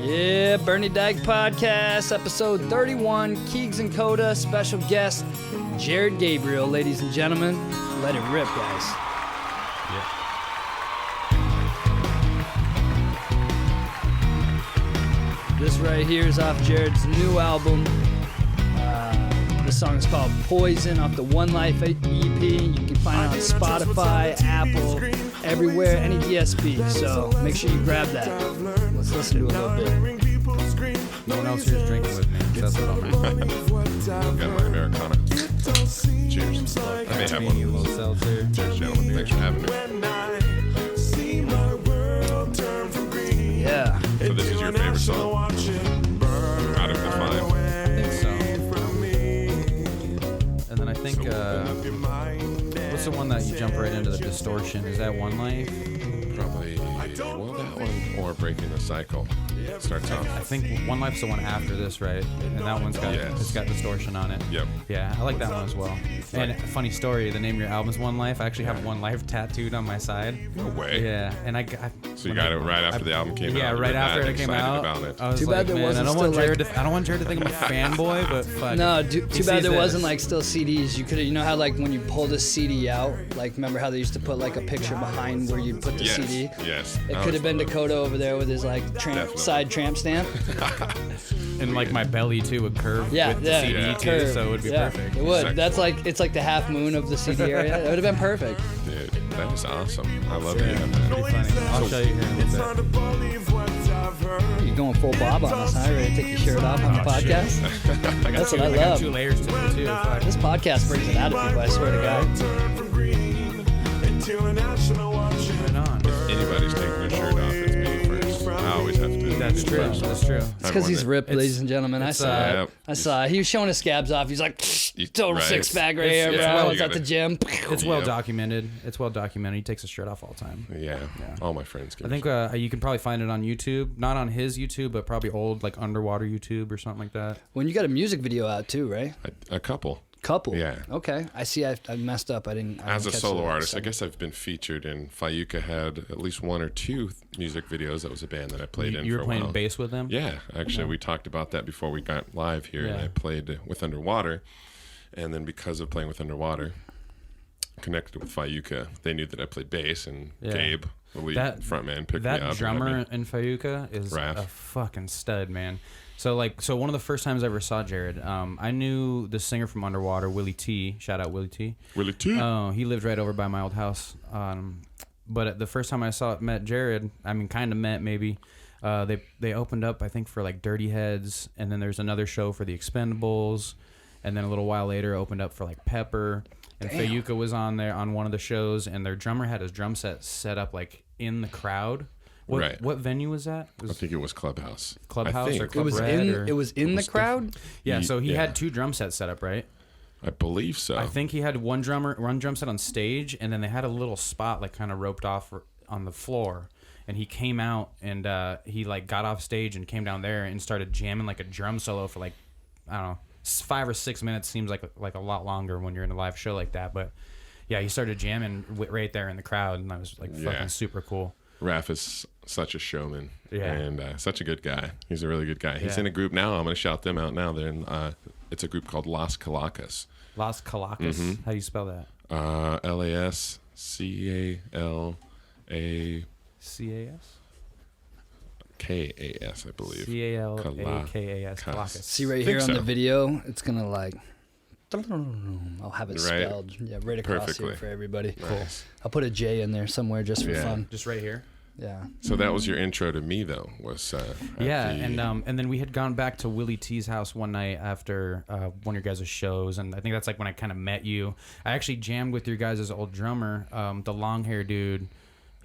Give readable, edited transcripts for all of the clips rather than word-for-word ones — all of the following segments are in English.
Yeah, Bernie Dyke Podcast, episode 31, Keegs Kota, special guest, Jared Gabriel, ladies and gentlemen. Let it rip, guys. Yeah. This right here is off Jared's new album. This song is called Poison off the One Life EP. You can find it on Spotify, Apple, everywhere, any DSP. So make sure you grab that. Let's listen to it a little bit. No one else here is drinking with me. That's what I'm doing. I've got my Americana. Cheers. I may have one. Little seltzer. Cheers, gentlemen. Thanks for having me. Yeah. So this is your favorite song? Out of the five? I think so. And then I think, what's the one that you jump right into the distortion? Is that One Life? Probably, well, that one or Breaking the Cycle. Starts off. I think One Life's the one after this, right? And that one's got it's got distortion on it. Yep. Yeah, I like that one as well. And a funny story, the name of your album is One Life. I actually have One Life tattooed on my side. No way. Yeah, and So you got it right after the album came out. Yeah, right after it came out. About it. I was Too bad there wasn't I don't want still, Jared to think I'm a fanboy, but fuck. No, too bad there wasn't like still CDs. You could, you know how like when you pulled a CD out, like remember how they used to put like a picture behind where you put the CD? Yes. It could have been Dakota over there with his like side tramp stamp. And like my belly too would curve with the CD too, curve. so it would be perfect. It would. Exactly. That's like it's like the half moon of the CD area. It would have been perfect. Dude, that is awesome. I love you. Pretty funny. I'll show you here in a little bit. You're going full Bob on us, huh? Ready to take your shirt off on the podcast? That's what I I got love. 2 layers to it too. Fuck. This podcast brings it out of people, I swear to God. Right on. If anybody's taking their shirt off, it's me first. I always have to. That's be true. first. That's true. It's because he's ripped, ladies and gentlemen. I saw it. Yep. I saw it. He was showing his scabs off. He's like, total Right. six-pack right It's- here, it's bro. I well- was at the gym. It's well Yep. documented. It's well documented. He takes his shirt off all the time. Yeah. All my friends get I think you can probably find it on YouTube. Not on his YouTube, but probably old like underwater YouTube or something like that. When you got a music video out too, right? a couple. Couple. Yeah. Okay. I see. I messed up. I didn't As a catch solo the artist, I second. guess I've been featured in Fayuca had at least 1 or 2 music videos. That was a band that I played in You for were a playing while. bass with them? Yeah, actually, we talked about that before we got live here, and Yeah. I played with Underwater, and then because of playing with Underwater, connected with Fayuca, they knew that I played bass, and Gabe, the lead frontman, picked me up. That drummer in Fayuca is Raph. a fucking stud, man. So one of the first times I ever saw Jared, I knew the singer from Underwater, Willie T. Shout out Willie T. Willie T. Oh, he lived right over by my old house. But the first time I met Jared, I mean, kind of met maybe. They opened up, I think, for like Dirty Heads, and then there's another show for the Expendables, and then a little while later opened up for like Pepper, and Fayuca was on there on one of the shows, and their drummer had his drum set up like in the crowd. What venue was that? I think it was Clubhouse. Clubhouse I think. or Club It was Red in. or- It was in the crowd. Yeah, so he Yeah. had 2 drum sets set up, right? I believe so. I think he had one drum set on stage, and then they had a little spot like kind of roped off on the floor, and he came out and he like got off stage and came down there and started jamming like a drum solo for like, I don't know, 5 or 6 minutes. Seems like a lot longer when you're in a live show like that, but yeah, he started jamming right there in the crowd, and that was like fucking super cool. Raph is such a showman, Yeah. and such a good guy. He's a really good guy. He's Yeah. in a group now. I'm going to shout them out now. They're in, it's a group called Las Calacas. Las Calacas. How do you spell that? LASCALA. CAS? KAS, I believe. CALAKAS. Calacas. See right Think here on so. the video, it's gonna like. I'll have it Right. spelled, right across Perfectly. here for everybody. Cool. I'll put a J in there somewhere just for Yeah. fun. Just right here. Yeah. So that was your intro to me, though. Was Yeah, and then we had gone back to Willie T's house one night after one of your guys' shows, and I think that's like when I kind of met you. I actually jammed with your guys' old drummer, the long hair dude.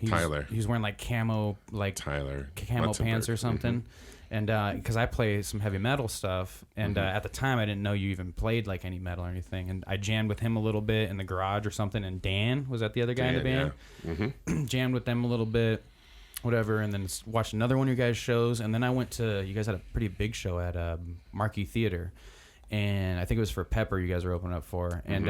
Tyler. He was wearing like camo Tyler pants Lutzenberg. or something. And because I play some heavy metal stuff, and at the time I didn't know you even played like any metal or anything, and I jammed with him a little bit in the garage or something. And Dan was that the other guy in the band? Yeah. Jammed with them a little bit, whatever, and then watched another one of your guys' shows. And then I went to, you guys had a pretty big show at Marquee Theater, and I think it was for Pepper you guys were opening up for. And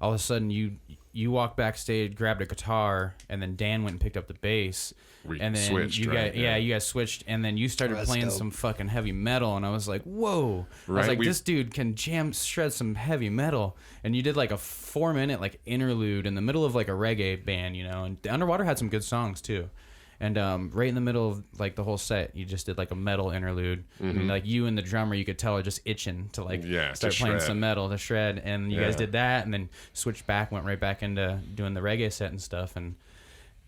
all of a sudden you you walked backstage, grabbed a guitar, and then Dan went and picked up the bass. And then switched, you right? guys, you guys switched, and then you started playing some fucking heavy metal, and I was like, whoa. Right? I was like, this dude can shred some heavy metal. And you did like a 4-minute like interlude in the middle of like a reggae band, you know, and Underwater had some good songs too. And right in the middle of like the whole set, you just did like a metal interlude. And like you and the drummer, you could tell are just itching to like start playing some metal to shred. And you guys did that, and then switched back, went right back into doing the reggae set and stuff. And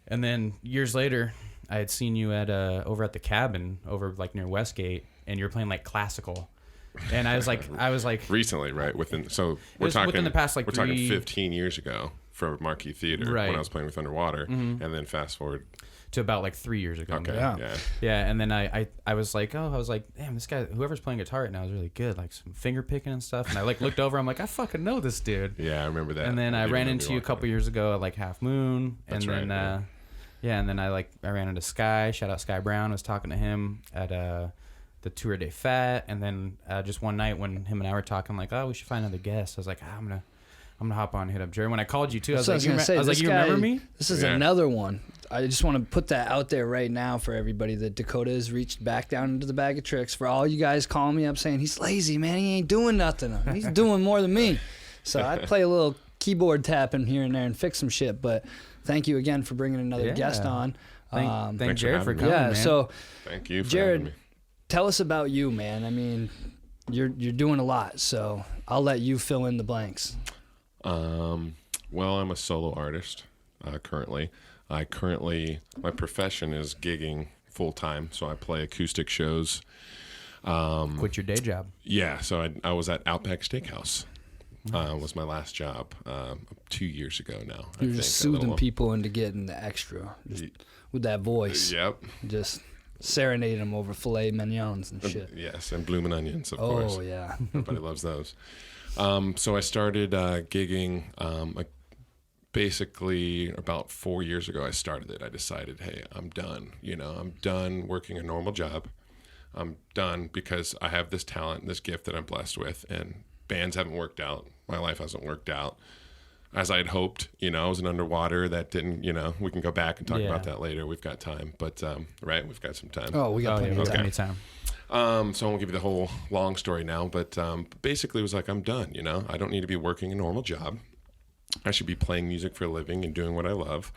then years later, I had seen you at over at the cabin over like near Westgate, and you were playing like classical. And I was like recently, right? Within the past like we're talking 15 years ago for Marquee Theater when I was playing with Underwater, and then fast forward to about like 3 years ago. Okay. Yeah. And then I was like, damn, this guy, whoever's playing guitar right now is really good, like some finger picking and stuff. And I like looked over, I'm like, I fucking know this dude. Yeah, I remember that. And then I ran into you a couple years ago at like Half Moon. That's and then right, and then I ran into Sky. Shout out Sky Brown. I was talking to him at the Tour de Fat, and then just one night when him and I were talking, like, oh, we should find another guest. I was like, I'm gonna hop on and hit up Jared. When I called you too, I was like, you remember me? This is another one. I just want to put that out there right now for everybody that Dakota has reached back down into the bag of tricks. For all you guys calling me up saying he's lazy, man, he ain't doing nothing. He's doing more than me. So I play a little keyboard tapping here and there and fix some shit. But thank you again for bringing another guest on. Thank Jared for coming. Man. So thank you, for Jared. having me. Tell us about you, man. I mean, you're doing a lot, so I'll let you fill in the blanks. Well, I'm a solo artist currently. My profession is gigging full time, so I play acoustic shows. Quit your day job. Yeah, so I was at Outback Steakhouse. Was my last job 2 years ago now. You're just soothing people into getting the extra with that voice. Yep. Just serenade them over filet mignons and shit. Yes, and bloomin' onions, of course. Oh, yeah. Everybody loves those. So I started gigging basically about 4 years ago. I started it. I decided, hey, I'm done. I'm done working a normal job. I'm done because I have this talent, this gift that I'm blessed with, and bands haven't worked out. My life hasn't worked out as I had hoped. I was an Underwater that didn't, we can go back and talk about that later. We've got time, but right, we've got some time. Oh, we got plenty of time. So I won't give you the whole long story now, but basically it was like, I'm done. I don't need to be working a normal job. I should be playing music for a living and doing what I love.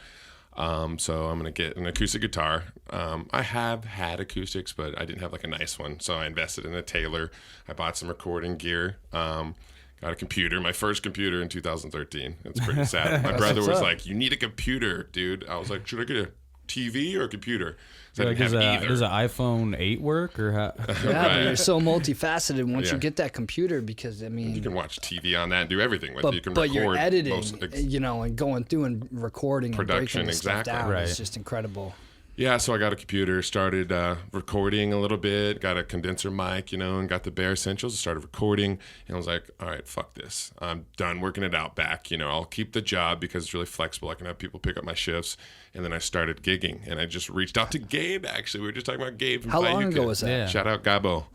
So I'm going to get an acoustic guitar. I have had acoustics, but I didn't have like a nice one. So I invested in a Taylor. I bought some recording gear. Got a computer, my first computer in 2013. It's pretty sad. My brother was like, you need a computer, dude. I was like, should I get a TV or a computer? So I didn't have either. Does an iPhone 8 work? Or how? Yeah, but you're so multifaceted once you get that computer, because, I mean... You can watch TV on that and do everything with it. You can record you're editing, and going through and recording production, and breaking stuff down. Right. It's just incredible. Yeah, so I got a computer, started recording a little bit, got a condenser mic, and got the bare essentials, started recording, and I was like, all right, fuck this. I'm done working at Outback. I'll keep the job because it's really flexible. I can have people pick up my shifts. And then I started gigging, and I just reached out to Gabe, actually. We were just talking about Gabe. How long ago was that? Yeah. Shout out Gabo.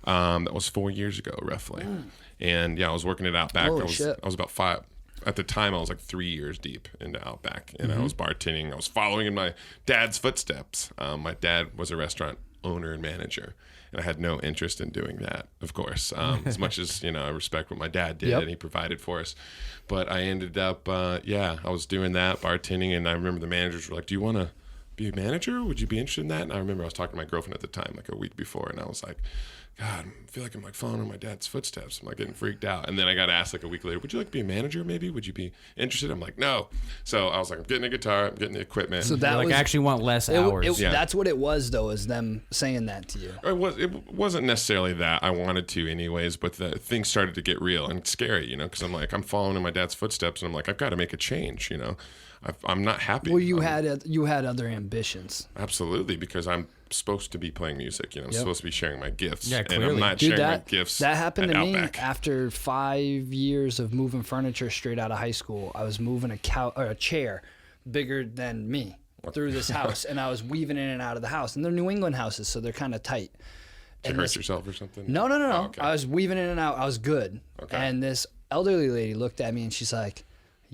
That was 4 years ago, roughly. And, I was working at Outback. I was about 5. At the time, I was like 3 years deep into Outback, and I was bartending. I was following in my dad's footsteps. My dad was a restaurant owner and manager, and I had no interest in doing that, of course, as much as, I respect what my dad did and he provided for us. But I ended up, I was doing that, bartending, and I remember the managers were like, do you want to be a manager? Would you be interested in that? And I remember I was talking to my girlfriend at the time, like a week before, and I was like, God, I feel like I'm like following in my dad's footsteps. I'm like getting freaked out. And then I got asked like a week later, would you like to be a manager maybe? Would you be interested? I'm like, no. So I was like, I'm getting a guitar, I'm getting the equipment. So that I actually want less hours. That's what it was, though, is them saying that to you. It wasn't necessarily that. I wanted to anyways, but the things started to get real and scary, because I'm like, I'm following in my dad's footsteps, and I'm like, I've got to make a change, I'm not happy. Well, you had other ambitions. Absolutely, because I'm supposed to be playing music. I'm supposed to be sharing my gifts. Yeah, clearly. And I'm not sharing my gifts. That happened to me Outback. after 5 years of moving furniture straight out of high school. I was moving a chair bigger than me through this house, and I was weaving in and out of the house. And they're New England houses, so they're kind of tight. Did you hurt yourself or something? No. Oh, okay. I was weaving in and out. I was good. Okay. And this elderly lady looked at me, and she's like,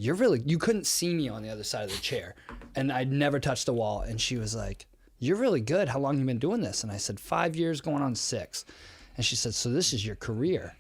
you couldn't see me on the other side of the chair. And I'd never touched the wall. And she was like, you're really good. How long have you been doing this? And I said, 5 years going on 6. And she said, so this is your career.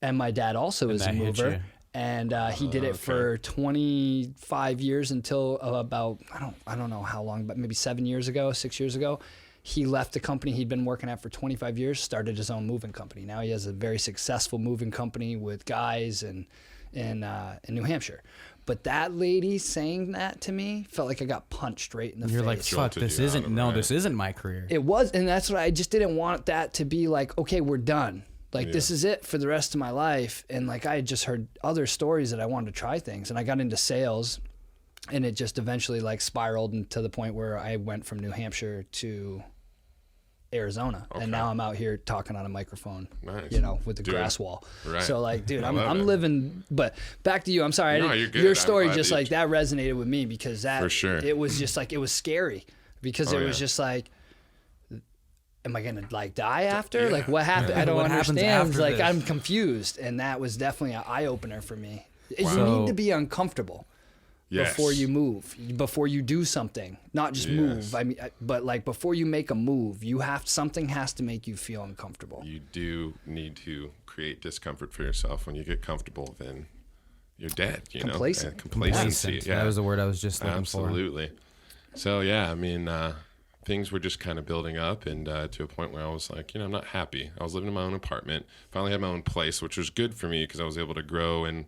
And my dad also is a mover. And he did it for 25 years until about, I don't know how long, but maybe 6 years ago. He left the company he'd been working at for 25 years, started his own moving company. Now he has a very successful moving company with guys in New Hampshire. But that lady saying that to me felt like I got punched right in the face. You're like, fuck, this isn't my career. It was, and that's what I just didn't want that to be like, okay, we're done. Like, this is it for the rest of my life. And like, I had just heard other stories that I wanted to try things. And I got into sales, and it just eventually like spiraled into the point where I went from New Hampshire to Arizona. Okay. And now I'm out here talking on a microphone, with the grass wall. Right. So like, dude, I'm living, but back to you. I'm sorry. Your story just like that resonated with me because that, for sure. It was just like, it was scary because it was just like, am I going to like die after? Yeah. Like what happened? I don't understand. Like this? I'm confused. And that was definitely an eye opener for me. Wow. You need to be uncomfortable before you move, before you do something, not just move. I mean, but like before you make a move, something has to make you feel uncomfortable. You do need to create discomfort for yourself. When you get comfortable, then you're dead, Complacent. Complacency. Yeah. That was the word I was just looking for. Absolutely. So yeah, I mean, things were just kind of building up, and to a point where I was like, I'm not happy. I was living in my own apartment, finally had my own place, which was good for me because I was able to grow and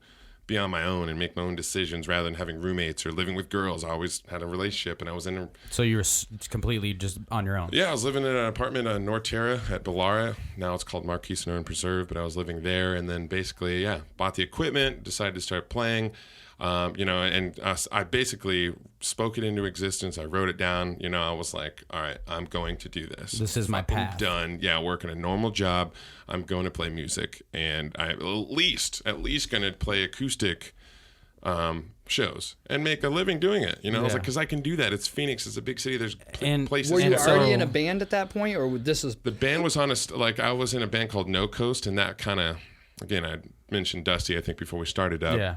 be on my own and make my own decisions rather than having roommates or living with girls. I always had a relationship, and I was in a... So you were completely just on your own? Yeah, I was living in an apartment in North Terra at Bellara. Now it's called Marquis and Preserve, but I was living there, and then basically, bought the equipment, decided to start playing. I basically spoke it into existence. I wrote it down. I was like, all right, I'm going to do this. This is my path. Done. Yeah, working a normal job. I'm going to play music, and I'm at least going to play acoustic shows and make a living doing it. I was like, because I can do that. It's Phoenix. It's a big city. There's places. Were you already in a band at that point, or this was... The band was I was in a band called No Coast, and that kind of, again, I mentioned Dusty, I think, before we started up. Yeah.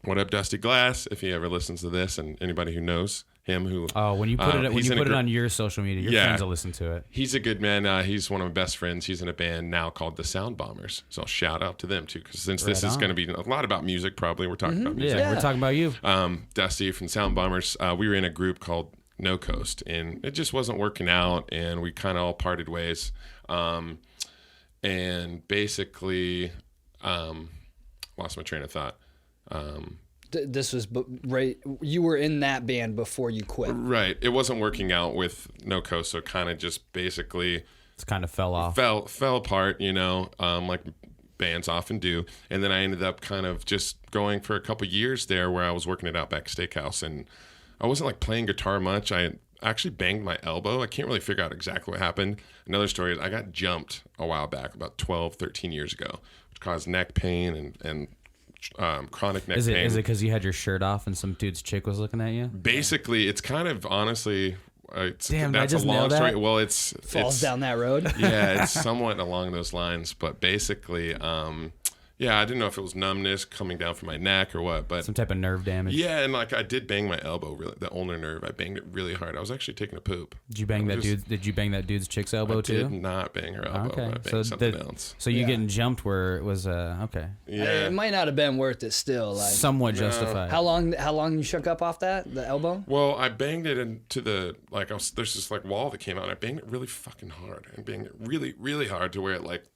What up, Dusty Glass? If he ever listens to this, and anybody who knows him, when you put it on your social media, your friends will listen to it. He's a good man. He's one of my best friends. He's in a band now called the Sound Bombers. So I'll shout out to them too, because since this is going to be a lot about music, probably we're talking about music. Yeah, we're talking about you. Dusty from Sound Bombers. We were in a group called No Coast, and it just wasn't working out, and we kind of all parted ways. And basically, lost my train of thought. This was right. You were in that band before you quit, right? It wasn't working out with No Coast, so kind of just basically, it's kind of fell off, fell apart, like bands often do. And then I ended up kind of just going for a couple years there, where I was working at Outback Steakhouse, and I wasn't like playing guitar much. I actually banged my elbow. I can't really figure out exactly what happened. Another story is I got jumped a while back, about 12, 13 years ago, which caused neck pain and chronic neck pain. Is it because you had your shirt off and some dude's chick was looking at you? Basically, it's kind of honestly. Damn, that's a long story. That? Well, falls down that road. Yeah, it's somewhat along those lines, but basically, I didn't know if it was numbness coming down from my neck or what, but some type of nerve damage. Yeah, and like I did bang my elbow, really, the ulnar nerve. I banged it really hard. I was actually taking a poop. Did you bang Did you bang that dude's chick's elbow too? I did not bang her elbow. Okay, I banged something else. So you getting jumped where it was okay. Yeah, it might not have been worth it. Still, like somewhat justified. How long you shook up off the elbow? Well, I banged it into the there's this like wall that came out. And I banged it really fucking hard and banged it really really hard to where it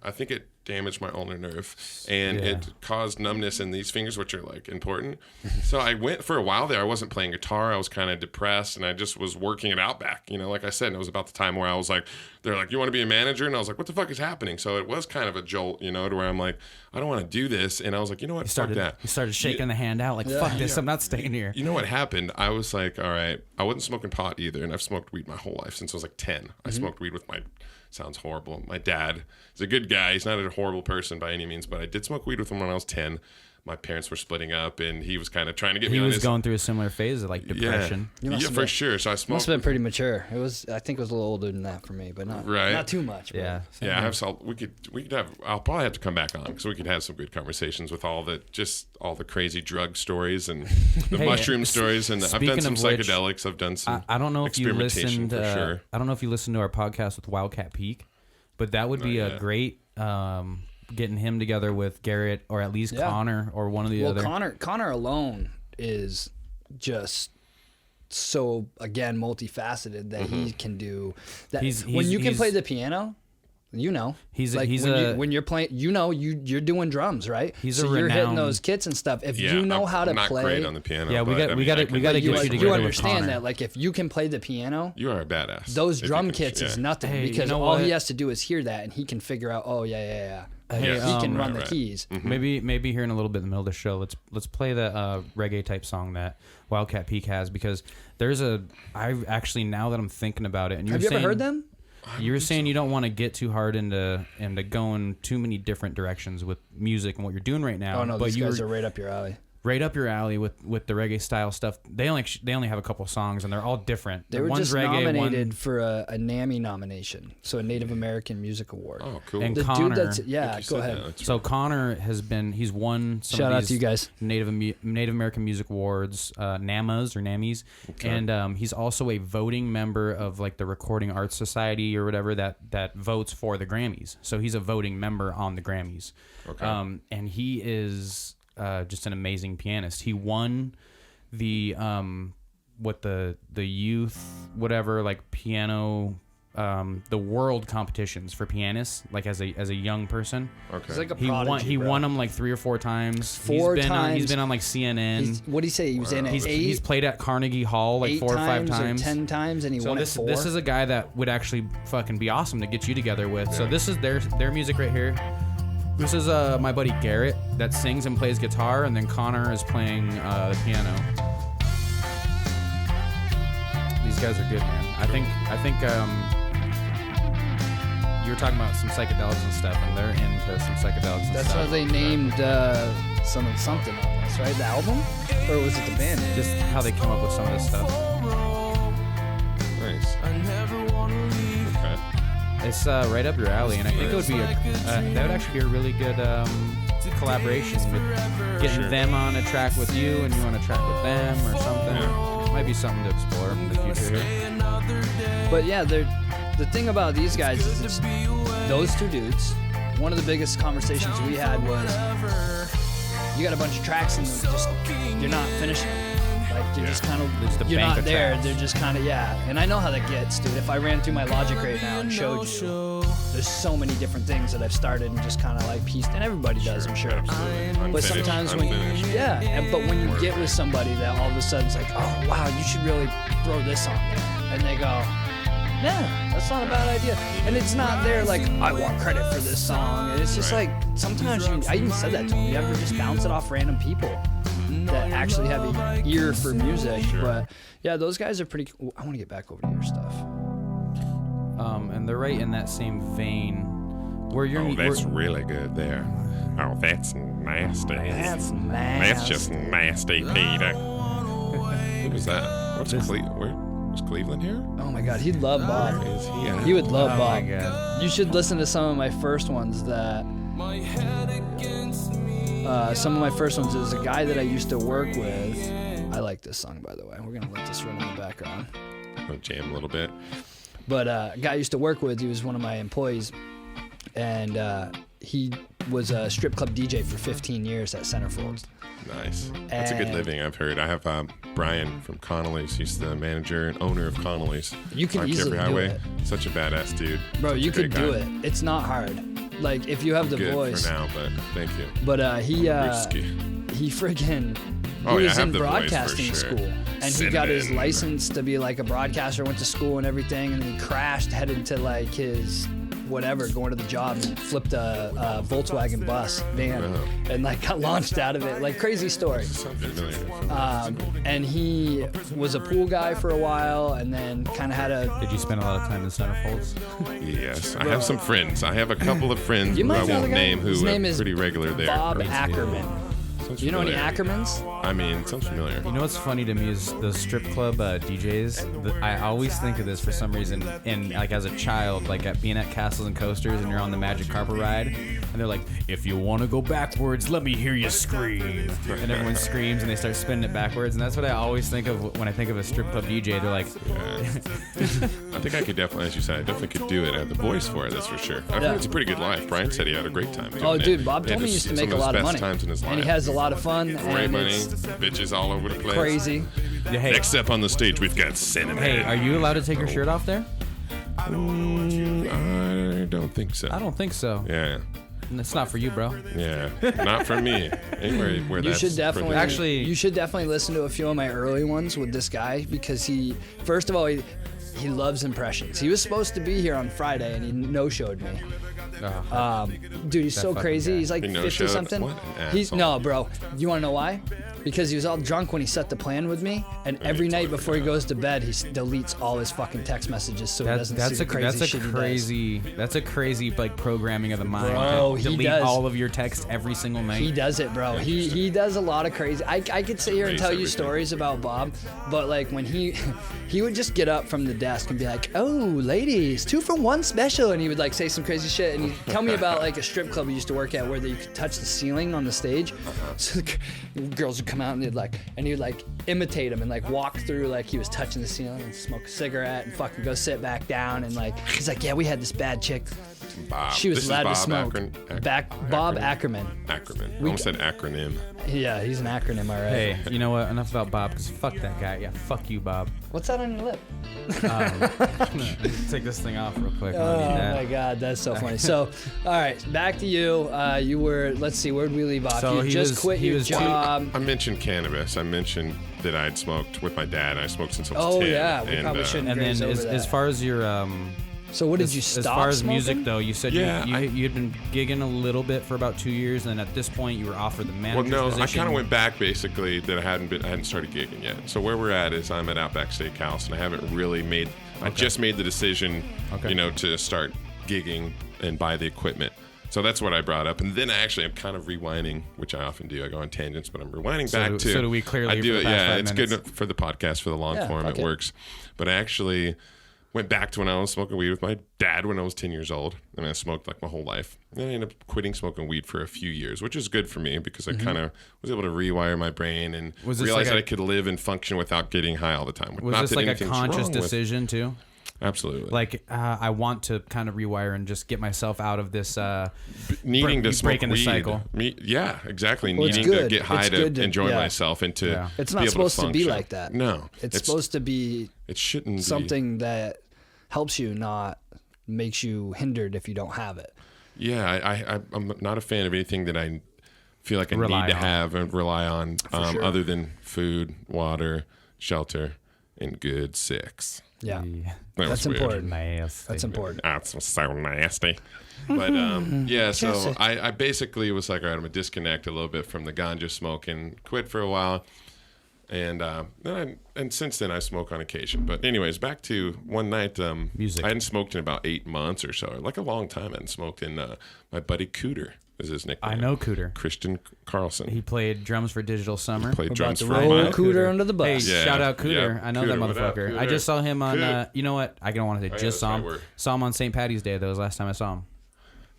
I think it damaged my ulnar nerve, and it caused numbness in these fingers, which are like important. So I went for a while there. I wasn't playing guitar. I was kind of depressed, and I just was working it out back. Like I said, and it was about the time where I was like, they're like, you want to be a manager? And I was like, what the fuck is happening? So it was kind of a jolt, to where I'm like, I don't want to do this. And I was like, you know what? Fuck that. You started shaking the hand out like, fuck this. I'm not staying here. You know what happened? I was like, all right. I wasn't smoking pot either, and I've smoked weed my whole life since I was like 10. I smoked weed with sounds horrible. My dad is a good guy. He's not a horrible person by any means, but I did smoke weed with him when I was 10. my parents were splitting up, and he was kind of trying to get me He on was his... going through a similar phase of like depression. Yeah, for sure. So I smoked. Must have been pretty mature. It was. I think it was a little older than that for me, but not too much. Yeah. Yeah, I have some, we could have. I'll probably have to come back on because we could have some good conversations with all the crazy drug stories and the mushroom stories. And I've done some psychedelics. I've done some. I don't know if you listened. For sure. I don't know if you listened to our podcast with Wildcat Peak, but that would be a great. Getting him together with Garrett or at least Connor or one of the other. Connor alone is just so multifaceted that he can do that. When you can play the piano, when you're playing, you're doing drums, right? You're hitting those kits and stuff. If you know how to play, not great on the piano. Yeah, we got to get you together. You understand that, like if you can play the piano, you are a badass. Those drum kits is nothing because all he has to do is hear that and he can figure out. Oh yeah. He can run the keys. Mm-hmm. Maybe here in a little bit in the middle of the show, let's play the reggae type song that Wildcat Peak has because I've actually now that I'm thinking about it, and have you ever heard them? You were saying you don't want to get too hard into going too many different directions with music and what you're doing right now. Oh no, these guys are right up your alley. Right up your alley with the reggae style stuff. They only have a couple songs and they're all different. They were just nominated for a NAMI nomination, so a Native American Music Award. Oh, cool. And the Connor, dude go ahead. So Connor he's won some Shout of out these to you guys. Native American Music Awards, NAMAs or NAMIs, and he's also a voting member of like the Recording Arts Society or whatever that votes for the Grammys. So he's a voting member on the Grammys. Okay. And he is just an amazing pianist. He won the youth whatever like piano the world competitions for pianists like as a young person. Okay. He's like a prodigy, he won them like 3 or 4 times. He's been on like CNN. What did he say? He was in it. He's played at Carnegie Hall like 4 or 5 times. 10 times, and he won it 4. This is a guy that would actually fucking be awesome to get you together with. So this is their music right here. This is my buddy Garrett that sings and plays guitar, and then Connor is playing the piano. These guys are good, man. I think you were talking about some psychedelics and stuff, and they're into some psychedelics and stuff. That's how they named something on this, right? The album? Or was it the band name? Just how they come up with some of this stuff. Nice. Okay. It's right up your alley, and I think it would be that would actually be a really good collaboration with getting them on a track with you, and you on a track with them, or something. Yeah. Might be something to explore in the future here. But yeah, the thing about these guys is those two dudes. One of the biggest conversations we had was, you got a bunch of tracks and you're not finishing them. Like you're just kind of, you're not there. Tracks. They're just kind of, and I know how that gets, dude. If I ran through my Logic right now and showed you, there's so many different things that I've started and just kind of like pieced, and everybody does, I'm sure. But sometimes but when you get with somebody that all of a sudden it's like, oh wow, you should really throw this on there, and they go, yeah, that's not a bad idea. And it's not there like, I want credit for this song. And it's just like, sometimes I even said that to them. You have to just bounce it off random people that actually have an ear for music. But yeah, those guys are pretty cool. I want to get back over to your stuff. And they're right in that same vein. That's really good there. Oh, that's nasty. That's nasty. That's just nasty, Peter. Who was that? Was Cleveland here? Oh my God, he'd love Bob. He would love Bob. My God. You should listen to some of my first ones. Some of my first ones is a guy that I used to work with. I like this song, by the way. We're gonna let this run in the background. I'll jam a little bit. But a guy I used to work with, he was one of my employees, and he was a strip club DJ for 15 years at Centerfold. Nice. That's a good living, I've heard. I have Brian from Connolly's. He's the manager and owner of Connolly's. You can easily do it. Such a badass dude. Bro, you could do it. It's not hard. Like, if you have the voice. For now, but thank you. But he friggin' he was in broadcasting school, and he got his license to be like a broadcaster, went to school and everything, and then he crashed, headed to like his going to the job, and flipped a Volkswagen bus van and like got launched out of it. Like, crazy story. And he was a pool guy for a while, and then kind of had a... Did you spend a lot of time in Centerfolds? Yes, I have some friends. I have a couple of friends who I won't name who are pretty regular there. Bob Ackerman. You know any Ackermans? I mean, it sounds familiar. You know what's funny to me is those strip club DJs. I always think of this for some reason. And like as a child, like at being at Castles and Coasters, and you're on the Magic Carpet ride, and they're like, "If you want to go backwards, let me hear you scream." And everyone screams, and they start spinning it backwards. And that's what I always think of when I think of a strip club DJ. They're like, I think I could definitely, as you said, I definitely could do it. I have the voice for it, that's for sure. I think it's a pretty good life. Brian said he had a great time doing it. Dude, Bob told me he used to make a lot of money. Times in his life. And he has a lot of fun. Great money, bitches all over the place. Crazy. "Hey, Except on the stage, we've got cinnamon. hey, are you allowed to take your shirt off there?" I don't think so. I don't think so. Yeah. It's not for you, bro. Yeah, not for me. Anywhere where You that's should definitely Actually- you should definitely listen to a few of my early ones with this guy because he first of all he loves impressions. He was supposed to be here on Friday and he no-showed me. Dude, he's so fucking crazy. guy. He's like He 50 no-showed? something. What an He's asshole. no, bro. You want to know why? Because he was all drunk when he set the plan with me, and every night before he goes to bed, he deletes all his fucking text messages so he doesn't see the crazy shit he does. That's a crazy like programming of the mind. Bro, to he delete does. all of your text every single night. He does it, bro. He does a lot of crazy. I could sit here and tell you stories about Bob, but like when he would just get up from the desk and be like, "Oh, ladies, 2 for 1 special," and he would like say some crazy shit, and he'd tell me about like a strip club he used to work at where you could touch the ceiling on the stage. So the girls would come out and he would like imitate him and like walk through like he was touching the ceiling and smoke a cigarette and fucking go sit back down and like he's like, "Yeah, we had this bad chick. Bob. She was This is allowed to Bob smoke." Bob Ackerman. Ackerman. I almost said acronym. Yeah, he's an acronym, all right. Hey, you know what? Enough about Bob, because fuck that guy. Yeah, fuck you, Bob. What's that on your lip? I'm gonna take this thing off real quick. Oh my God, that's so funny. So, all right, back to you. You were, let's see, where'd we leave off? So you he just was- quit he your was job. I mentioned cannabis. I mentioned that I'd smoked with my dad. I smoked since I was 10. Oh yeah, we probably shouldn't And graze then over as that. far as your So what did you as stop far as smoking? music though, you said Yeah, you had been gigging a little bit for about 2 years, and at this point you were offered the Well, manager's no, position. I kind of went back basically that I hadn't started gigging yet. So where we're at is I'm at Outback Steakhouse and I haven't really made. I just made the decision, to start gigging and buy the equipment. So that's what I brought up, and then I'm kind of rewinding, which I often do. I go on tangents, but I'm rewinding back to. So do we clearly? I do for it. the past Yeah, 5 it's minutes. good for the podcast for the long form. fuck It it. works. But I actually went back to when I was smoking weed with my dad when I was 10 years old. I mean, I smoked like my whole life. And I ended up quitting smoking weed for a few years, which is good for me because I kind of was able to rewire my brain and Was this realize like that I could live and function without getting high all the time. Was Not this that like a anything's conscious wrong with- decision too? Absolutely. Like I want to kind of rewire and just get myself out of this. Needing to smoke breaking the weed. cycle. Yeah, exactly. Well, it's Needing to good. get high It's to good to- enjoy yeah. myself and to Yeah. It's be not able supposed to be function. like that. No. It's supposed to be It shouldn't be. something that helps you, not makes you hindered if you don't have it. Yeah, I'm not a fan of anything that I feel like I Rely need to on. have and rely on sure. other than food, water, shelter, and good sex. Yeah, That that's was weird. important. Nice. That's important. That's so nasty. But yeah, so I basically was like, all right, I'm gonna disconnect a little bit from the ganja smoking, quit for a while, and and since then I smoke on occasion. But anyways, back to one night. Music. I hadn't smoked in about 8 months or so, like a long time. I hadn't smoked in. My buddy Cooter is his nickname. I know Cooter. Christian Carlson. He played drums for Digital Summer. Played About drums to for roll my. Cooter under the Hey, bus. Yeah. shout out Cooter. Yep. I know Cooter, that what up, motherfucker. I Cooter? just saw him on. Coot. You know what? I don't want to say yeah, just that's saw my him. word. Saw him on St. Patty's Day. That was the last time I saw him.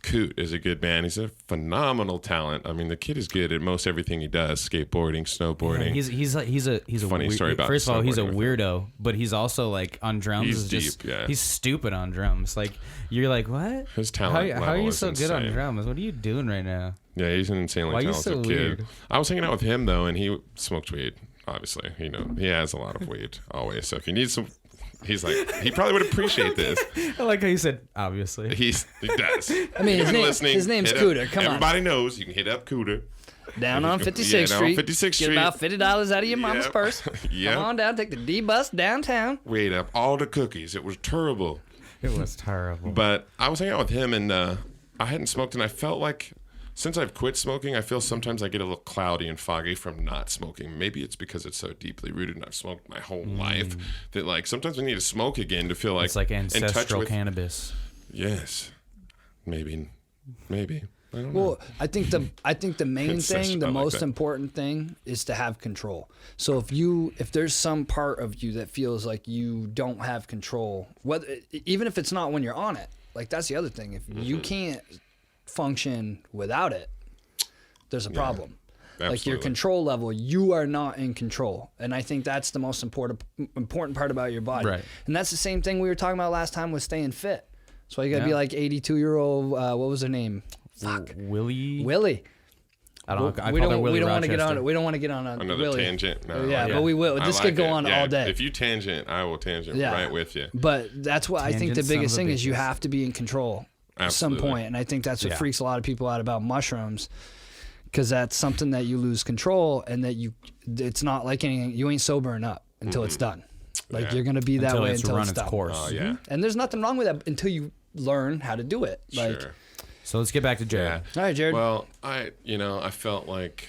Coot is a good man. He's a phenomenal talent. I mean, the kid is good at most everything he does: skateboarding, snowboarding. Yeah, he's a Funny weird, story about first of all, he's a snowboarding with weirdo, but he's also like on drums. He's is just, deep, yeah. He's stupid on drums. Like you're like, what? His talent How are level you is so good on insane. drums? What are you doing right now? Yeah, he's an insanely Why are you talented so kid. weird? I was hanging out with him though, and he smoked weed. Obviously, he has a lot of weed always. So if you need some, he's like, he probably would appreciate this. I like how you said obviously. He does. I mean, If you're his name's hit up- Cooter. Come on. Everybody knows you can hit up Cooter. Down on 56th Yeah, down on Street. 56th Get Street. about $50 out of your mama's Yep. purse. Yep. Come on down, take the D bus downtown. We ate up all the cookies. It was terrible. It was terrible. But I was hanging out with him, and I hadn't smoked, and I felt like since I've quit smoking, I feel sometimes I get a little cloudy and foggy from not smoking. Maybe it's because it's so deeply rooted, and I've smoked my whole life that like sometimes I need to smoke again to feel like It's like in touch ancestral with. cannabis. Yes, maybe. Well, I think the main thing, the most important thing, is to have control. So if there's some part of you that feels like you don't have control, even if it's not when you're on it, like that's the other thing. If you can't function without it, there's a problem. Absolutely. Like your control level, you are not in control, and I think that's the most important part about your body. Right. And that's the same thing we were talking about last time with staying fit. That's why you gotta be like 82-year-old. What was her name? Fuck. Willie. I don't know. We don't want to get on. We don't want to get on another Willie. tangent. No, yeah, but we will. This could go on all day. If you tangent, I will tangent right with you. But that's what I think the biggest thing is. You have to be in control at some point, and I think that's what freaks a lot of people out about mushrooms. Because that's something that you lose control, and that it's not like anything. You ain't sobering up until it's done. Like you're gonna be that way until it's done. Course. Oh, yeah. And there's nothing wrong with that until you learn how to do it. Like, Sure. So let's get back to Jared. All right, Jared. Well, I felt like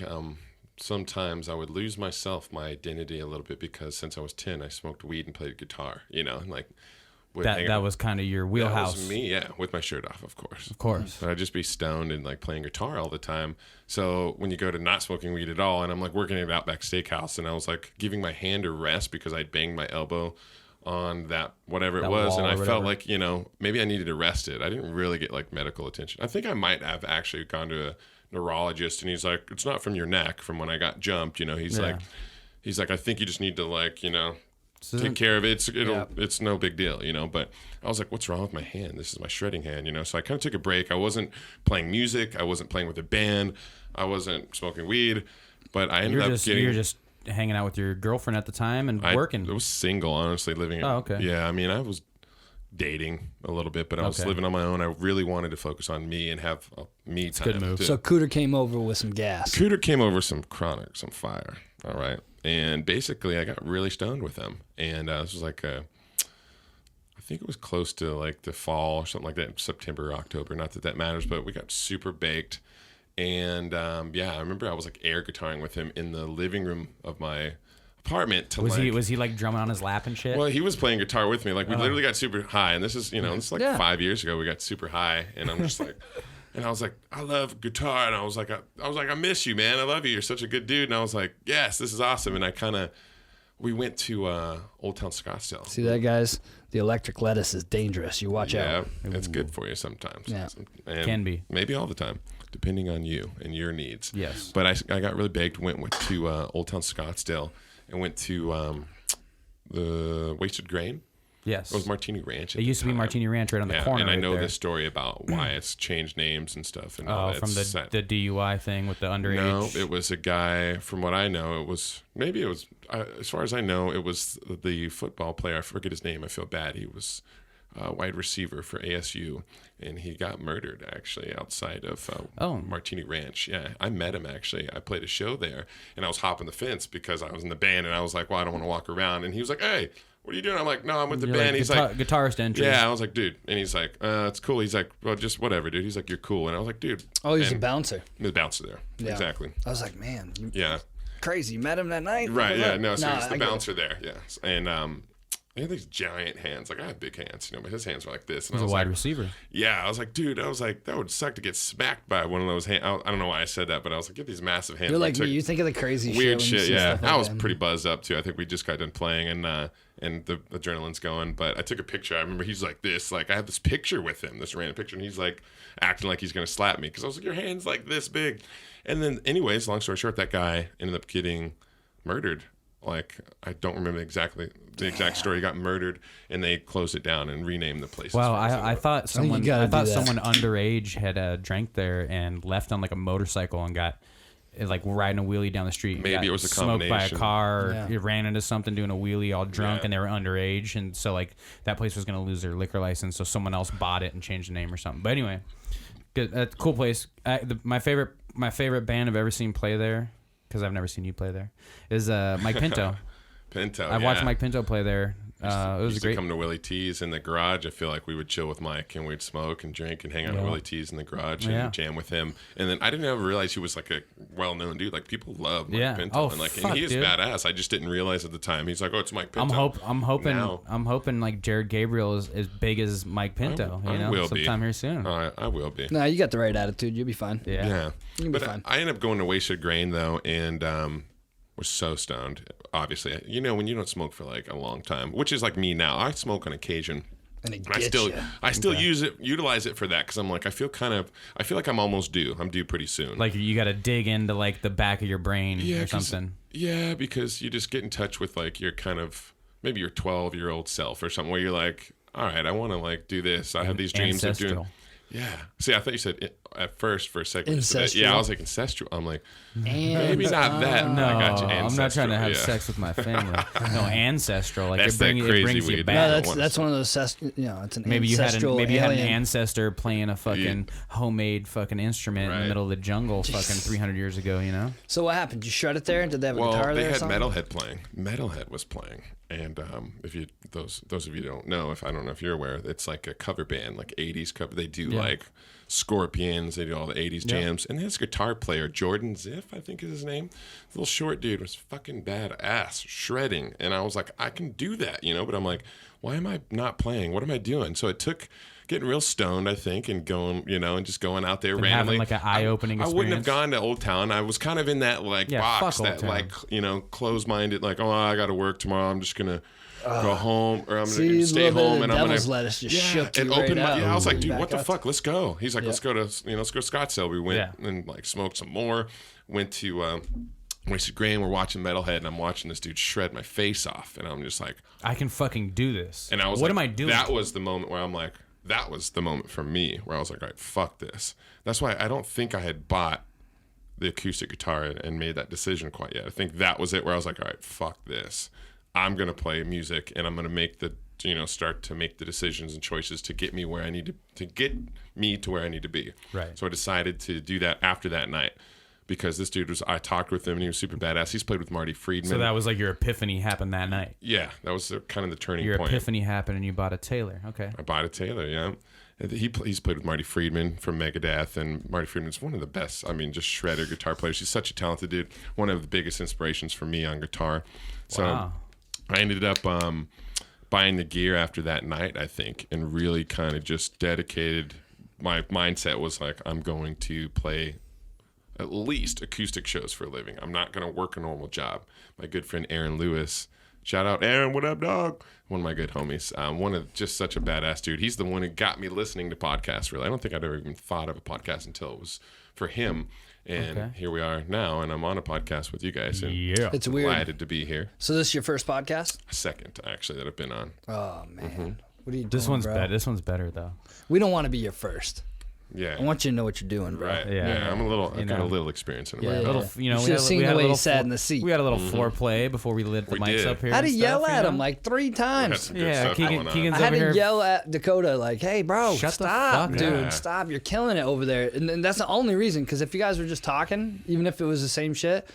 sometimes I would lose my identity a little bit, because since I was 10, I smoked weed and played guitar. And like. That was kind of your wheelhouse. That was me, with my shirt off, of course. Of course. But I'd just be stoned and like playing guitar all the time. So when you go to not smoking weed at all, and I'm like working at Outback Steakhouse, and I was like giving my hand a rest because I'd banged my elbow on that whatever it was, and I felt like maybe I needed to rest it. I didn't really get like medical attention. I think I might have actually gone to a neurologist, and he's like, it's not from your neck, from when I got jumped. He's like, I think you just need to like take care of it. It's no big deal, But I was like, what's wrong with my hand? This is my shredding hand, So I kind of took a break. I wasn't playing music. I wasn't playing with a band. I wasn't smoking weed. But I ended up getting. You were just hanging out with your girlfriend at the time and working. I was single, honestly, living. Oh, okay. Yeah, I mean, I was dating a little bit, but I was living on my own. I really wanted to focus on me and have me time. Good move. So Cooter came over with some gas. Cooter came over some chronic, some fire. All right. And basically, I got really stoned with him. And this was like I think it was close to like the fall or something like that, September, October. Not that matters, but we got super baked. And I remember I was like air guitaring with him in the living room of my apartment. Was he like drumming on his lap and shit? Well, he was playing guitar with me. Like we literally got super high. And this is, this is like 5 years ago. We got super high. And I'm just like... And I was like, I love guitar. And I was like, I miss you, man. I love you. You're such a good dude. And I was like, yes, this is awesome. And we went to Old Town Scottsdale. See that, guys? The electric lettuce is dangerous. You watch out. Yeah, it's good for you sometimes. Yeah. And can be. Maybe all the time, depending on you and your needs. Yes. But I got really baked, went to Old Town Scottsdale, and went to the Wasted Grain. Yes. It was Martini Ranch. It used to be Martini Ranch right on the corner. And I know this story about why it's changed names and stuff. And from the DUI thing with the underage. No, it was a guy. From what I know, as far as I know, it was the football player. I forget his name. I feel bad. He was a wide receiver for ASU, and he got murdered actually outside of Martini Ranch. Yeah, I met him actually. I played a show there, and I was hopping the fence because I was in the band, and I was like, well, I don't want to walk around. And he was like, hey, what are you doing? I'm like, no, I'm with the band. He's like, guitarist entry. Yeah, I was like, dude. And he's like, it's cool. He's like, well, just whatever, dude. He's like, you're cool. And I was like, dude. Oh, he's a bouncer. He was a bouncer there. Yeah. Exactly. I was like, man. Yeah. Crazy. You met him that night? Right, yeah. No, so he's the bouncer there. Yeah. And he had these giant hands. Like, I have big hands, but his hands were like this. And He's I was a wide like, receiver. Yeah. I was like, dude, that would suck to get smacked by one of those hands. I don't know why I said that, but I was like, get these massive hands. You're like me. You think of the crazy weird shit. Yeah. Like I was pretty buzzed up, too. I think we just got done playing, and the adrenaline's going. But I took a picture. I remember he's like this. Like, I have this picture with him, this random picture, and he's like acting like he's going to slap me because I was like, your hand's like this big. And then, anyways, long story short, that guy ended up getting murdered. Like, I don't remember the exact story. He got murdered, and they closed it down and renamed the place. Well, I thought someone underage had drank there and left on like a motorcycle and got like riding a wheelie down the street. Maybe it was a combination. Smoked by a car. He ran into something doing a wheelie all drunk, and they were underage, and so like that place was going to lose their liquor license, so someone else bought it and changed the name or something. But anyway, good, cool place. My favorite band I've ever seen play there, because I've never seen you play there, is Mike Pinto. Pinto. I watched Mike Pinto play there It was used great. to come to Willie T's in the garage. I feel like we would chill with Mike and we'd smoke and drink and hang out at Willie T's in the garage and jam with him. And then I didn't ever realize he was like a well-known dude. Like people love Mike Pinto, and and he is badass. I just didn't realize at the time. He's like, oh, it's Mike Pinto. I'm hoping like Jared Gabriel is as big as Mike Pinto. I will sometime be here soon. I will be. No, you got the right attitude. You'll be fine. Yeah. You'll be fine. I ended up going to Wasted Grain though, and was so stoned. Obviously, when you don't smoke for like a long time, which is like me now. I smoke on occasion. And I still utilize it for that because I'm like I feel like I'm almost due. I'm due pretty soon. Like you got to dig into like the back of your brain or something. Yeah, because you just get in touch with like your kind of maybe your 12-year-old self or something where you're like, all right, I want to like do this. I have these dreams of doing. Yeah. See, I thought you said at first for a second. I was like ancestral. I'm like, maybe not that. No, I got you. I'm not trying to have sex with my family. No, ancestral. Like that's it brings you back. No, that's one of those. It's an ancestral. Maybe you had an ancestor playing a fucking homemade fucking instrument in the middle of the jungle, fucking 300 years ago. So what happened? You shred it there? Did they have a guitar there? They had Metalhead playing. Metalhead was playing. And if you those of you don't know, I don't know if you're aware, it's like a cover band, like 80s cover. They do like Scorpions, they do all the 80s jams. And this guitar player, Jordan Ziff, I think is his name, this little short dude, was fucking badass, shredding. And I was like, I can do that, but I'm like, why am I not playing? What am I doing? So it took getting real stoned, I think, and going, and just going out there randomly. Having like an eye-opening experience. I wouldn't have gone to Old Town. I was kind of in that box that closed-minded, like, oh, I got to work tomorrow. I'm just gonna go home, or I'm gonna stay home, and I'm gonna. Lettuce just shook you opened right out. I was like, dude, what the fuck? Let's go. He's like, let's go to Scottsdale. We went and like smoked some more. Went to Wasted Grain. We're watching Metalhead, and I'm watching this dude shred my face off, and I'm just like, I can fucking do this. And I was what like, am I doing? That was the moment where I'm like, that was the moment for me where I was like, all right, fuck this. That's why I don't think I had bought the acoustic guitar and made that decision quite yet. I think that was it where I was like, all right, fuck this. I'm going to play music and I'm going to make start to make the decisions and choices to get me where I need to get me to where I need to be. Right. So I decided to do that after that night. Because this dude I talked with him and he was super badass. He's played with Marty Friedman. So that was like your epiphany happened that night. Yeah, that was kind of the turning point. Your epiphany happened and you bought a Taylor. Okay. I bought a Taylor, yeah. He's played with Marty Friedman from Megadeth, and Marty Friedman's one of the best, just shredder guitar players. He's such a talented dude. One of the biggest inspirations for me on guitar. So I ended up buying the gear after that night, I think, and really kind of just dedicated. My mindset was like, I'm going to play at least acoustic shows for a living. I'm not going to work a normal job. My good friend Aaron Lewis, shout out Aaron, what up, dog? One of my good homies. One of just such a badass dude. He's the one who got me listening to podcasts, really. I don't think I'd ever even thought of a podcast until it was for him. And here we are now, and I'm on a podcast with you guys. And it's weird. Delighted to be here. So this is your first podcast? Second, actually, that I've been on. Oh, man. What are you doing, This one's bro? better. This one's better, though. We don't want to be your first. Yeah, I want you to know what you're doing, bro. Right. Yeah, I've got a little experience in it. Yeah, right? little, we had the way he sat in the seat. We had a little foreplay before we lit the mics up here. I had to yell at him like 3 times. Yeah, Keegan's I had over to here. yell at Dakota like, "Hey, bro, stop, dude, Yeah. stop! You're killing it over there." And that's the only reason, because if you guys were just talking, even if it was the same shit,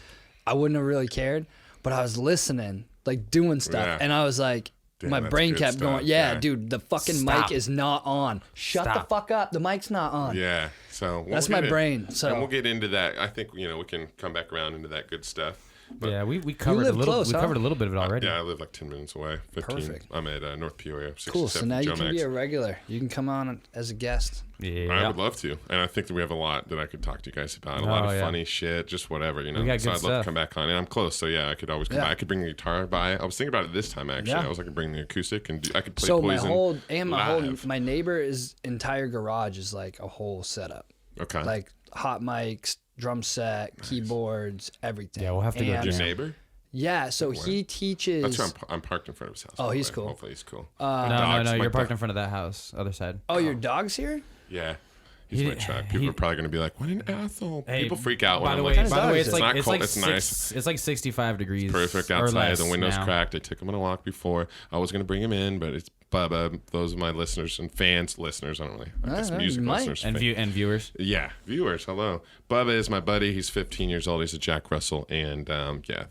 I wouldn't have really cared. But I was listening, like doing stuff, and I was like. Damn, my brain kept stuff. going, dude, the fucking mic is not on. Shut the fuck up. The mic's not on. Yeah. So that's my brain. So and we'll get into that. I think we can come back around into that good stuff. But we covered a little. Close, we covered a little bit of it already. Yeah, I live like 10 minutes away. 15. Perfect. I'm at North Peoria. 67 cool. So now you can Max. be a regular. You can come on as a guest. Yeah, I would love to, and I think that we have a lot that I could talk to you guys about. A lot of funny shit, just whatever, We got so good I'd love to come back on, and I'm close, so I could always come back. I could bring the guitar by. I was thinking about it this time actually. I was like, I could bring the acoustic and I could play Poison. My neighbor's entire garage is like a whole setup. Okay. Like hot mics, drum set, keyboards, everything. Yeah, we'll have to go. Your neighbor? Yeah, so he teaches. That's where I'm parked in front of his house. Oh, he's cool. Hopefully he's cool. No, you're parked in front of that house, other side. Oh, your dog's here? Yeah. He's my truck. People are probably going to be like, "What an asshole!" People freak out when by the I'm way, like, by the way, it's not like cold. it's nice. It's like 65 degrees. Perfect or outside. less The window's now. cracked. I took him on a walk before. I was going to bring him in, but it's Bubba. Those are my listeners and fans. Listeners, I don't really. I guess music listeners and viewers. Yeah, viewers. Hello, Bubba is my buddy. He's 15 years old. He's a Jack Russell, and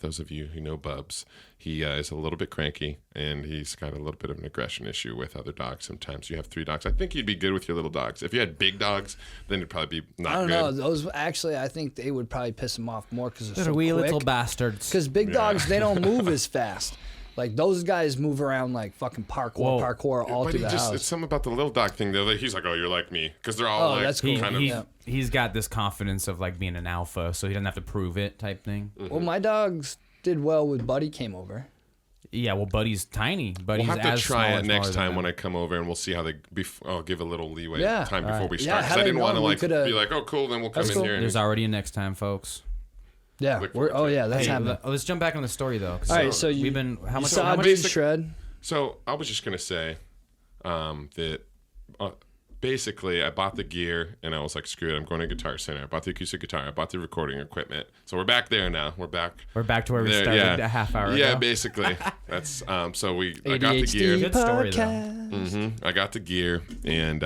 those of you who know Bubs, he is a little bit cranky, and he's got a little bit of an aggression issue with other dogs. Sometimes you have 3 dogs. I think he'd be good with your little dogs. If you had big dogs, then it'd probably be not good. I don't know. Those actually, I think they would probably piss him off more because they're so wee quick. little bastards. Because big dogs, they don't move as fast. Like, those guys move around like fucking parkour all through the house. It's something about the little dog thing, though. He's like, oh, you're like me. Because they're all that's cool. He's got this confidence of like being an alpha, so he doesn't have to prove it type thing. Mm-hmm. Well, my dogs did well when Buddy came over. Yeah, well, Buddy's tiny. Buddy's we'll have to try it next time when I come over, and we'll see how they. I'll give a little leeway time before we Yeah, start. Because I didn't want to like be like, oh, cool, then we'll come in cool. here. There's already a next time, folks. Yeah. That's happening. Let's jump back on the story though. All right, so we've been how much? Saw a big shred. So I was just gonna say that basically I bought the gear and I was like, screw it, I'm going to Guitar Center. I bought the acoustic guitar. I bought the recording equipment. So we're back there now. We're back to where we started a half hour ago. Yeah, basically. That's I got the gear. Good story though. I got the gear and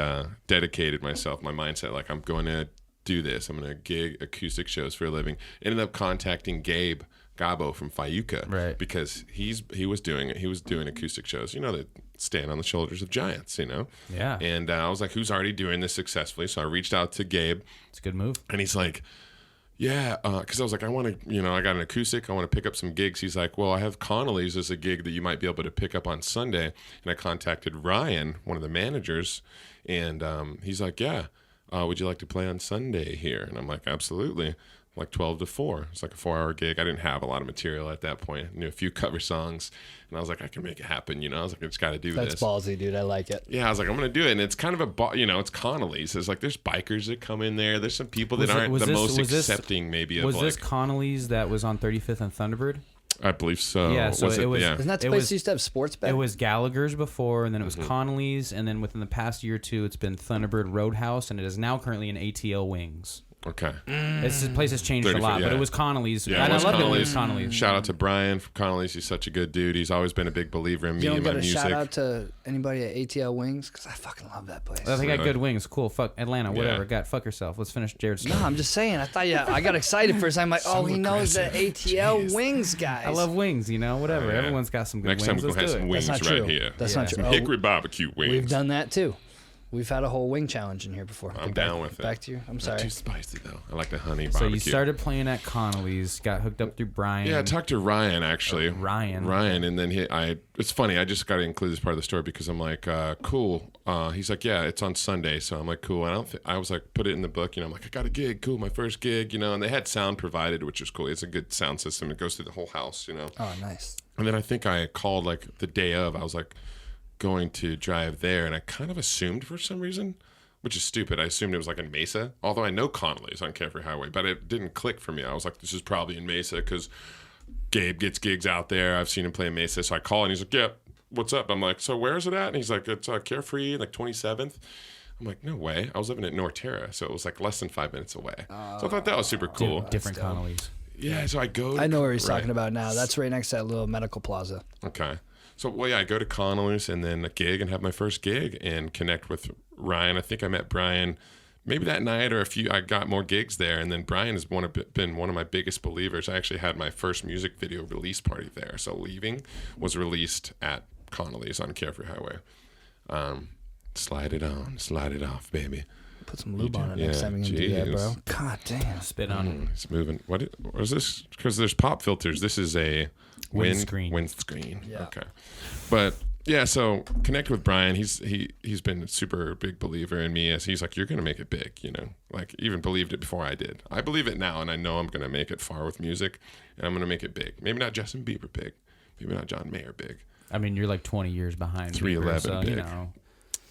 dedicated myself, my mindset, like I'm going to do this. I'm going to gig acoustic shows for a living. Ended up contacting Gabe Gabo from Fayuca, right? Because he was doing acoustic shows, that stand on the shoulders of giants, Yeah. And I was like, who's already doing this successfully? So I reached out to Gabe. It's a good move. And he's like, yeah, because I was like, I want to, I got an acoustic. I want to pick up some gigs. He's like, well, I have Connolly's as a gig that you might be able to pick up on Sunday. And I contacted Ryan, one of the managers, and he's like, yeah, would you like to play on Sunday here? And I'm like, absolutely. Like 12 to 4. It's like a 4-hour gig. I didn't have a lot of material at that point. I knew a few cover songs, and I was like, I can make it happen. I was like, I just got to do this. That's ballsy, dude. I like it. Yeah, I was like, I'm going to do it. And it's kind of it's Connolly's. It's like there's bikers that come in there. There's some people that aren't the most accepting maybe of Was this Connolly's that was on 35th and Thunderbird? I believe so. Yeah, so it was. Isn't that the place that used to have sports bet? It was Gallagher's before, and then it was Connolly's, and then within the past year or two, it's been Thunderbird Roadhouse, and it is now currently in ATL Wings. Okay. This place has changed a lot, but it was Connolly's. Yeah, and I loved it when it was Connolly's. Shout out to Brian from Connolly's. He's such a good dude. He's always been a big believer in me and my music. Shout out to anybody at ATL Wings, because I fucking love that place. They got good wings. Cool. Fuck Atlanta. Whatever. Fuck yourself. Let's finish Jared's story. No, I'm just saying. I thought I got excited for a second. I'm like, he knows the ATL Wings guys. I love wings. Whatever. Everyone's got some good wings. Next time we're gonna have some wings right here. That's not true. Hickory barbecue wings. We've done that too. We've had a whole wing challenge in here before. I'm down with it. Back to you. I'm sorry. Not too spicy though. I like the honey barbecue. So you started playing at Connolly's, got hooked up through Brian. Yeah, I talked to Ryan actually. Ryan, and then it's funny. I just got to include this part of the story because I'm like, cool. He's like, yeah, it's on Sunday, so I'm like, cool. And I was like, put it in the book. I'm like, I got a gig, cool, my first gig, and they had sound provided, which was cool. It's a good sound system. It goes through the whole house, Oh, nice. And then I think I called like the day of. I was like going to drive there, and I kind of assumed for some reason, which is stupid. I assumed it was like in Mesa, although I know Connolly's on Carefree Highway, but it didn't click for me. I was like, this is probably in Mesa because Gabe gets gigs out there. I've seen him play in Mesa. So I call and he's like, yeah, what's up? I'm like, so where is it at? And he's like, it's Carefree, like 27th. I'm like, no way. I was living at Norterra, so it was like less than 5 minutes away. So I thought that was super cool. Different Connolly's. Yeah, so I go. I know where he's talking about now. That's right next to that little medical plaza. Okay. So, I go to Connolly's and then a gig and have my first gig and connect with Ryan. I think I met Brian maybe that night or I got more gigs there. And then Brian has been one of my biggest believers. I actually had my first music video release party there. So Leaving was released at Connolly's on Carefree Highway. Slide it on, slide it off, baby. Put some lube on it next time you do that, bro. God damn. Spit on it. It's moving. What is this? Because there's pop filters. This is a windscreen. Yeah. Okay. But yeah, so connect with Brian. He's been a super big believer in me. As he's like, you're gonna make it big. Like even believed it before I did. I believe it now, and I know I'm gonna make it far with music, and I'm gonna make it big. Maybe not Justin Bieber big. Maybe not John Mayer big. I mean, you're like 20 years behind. 311 so, big.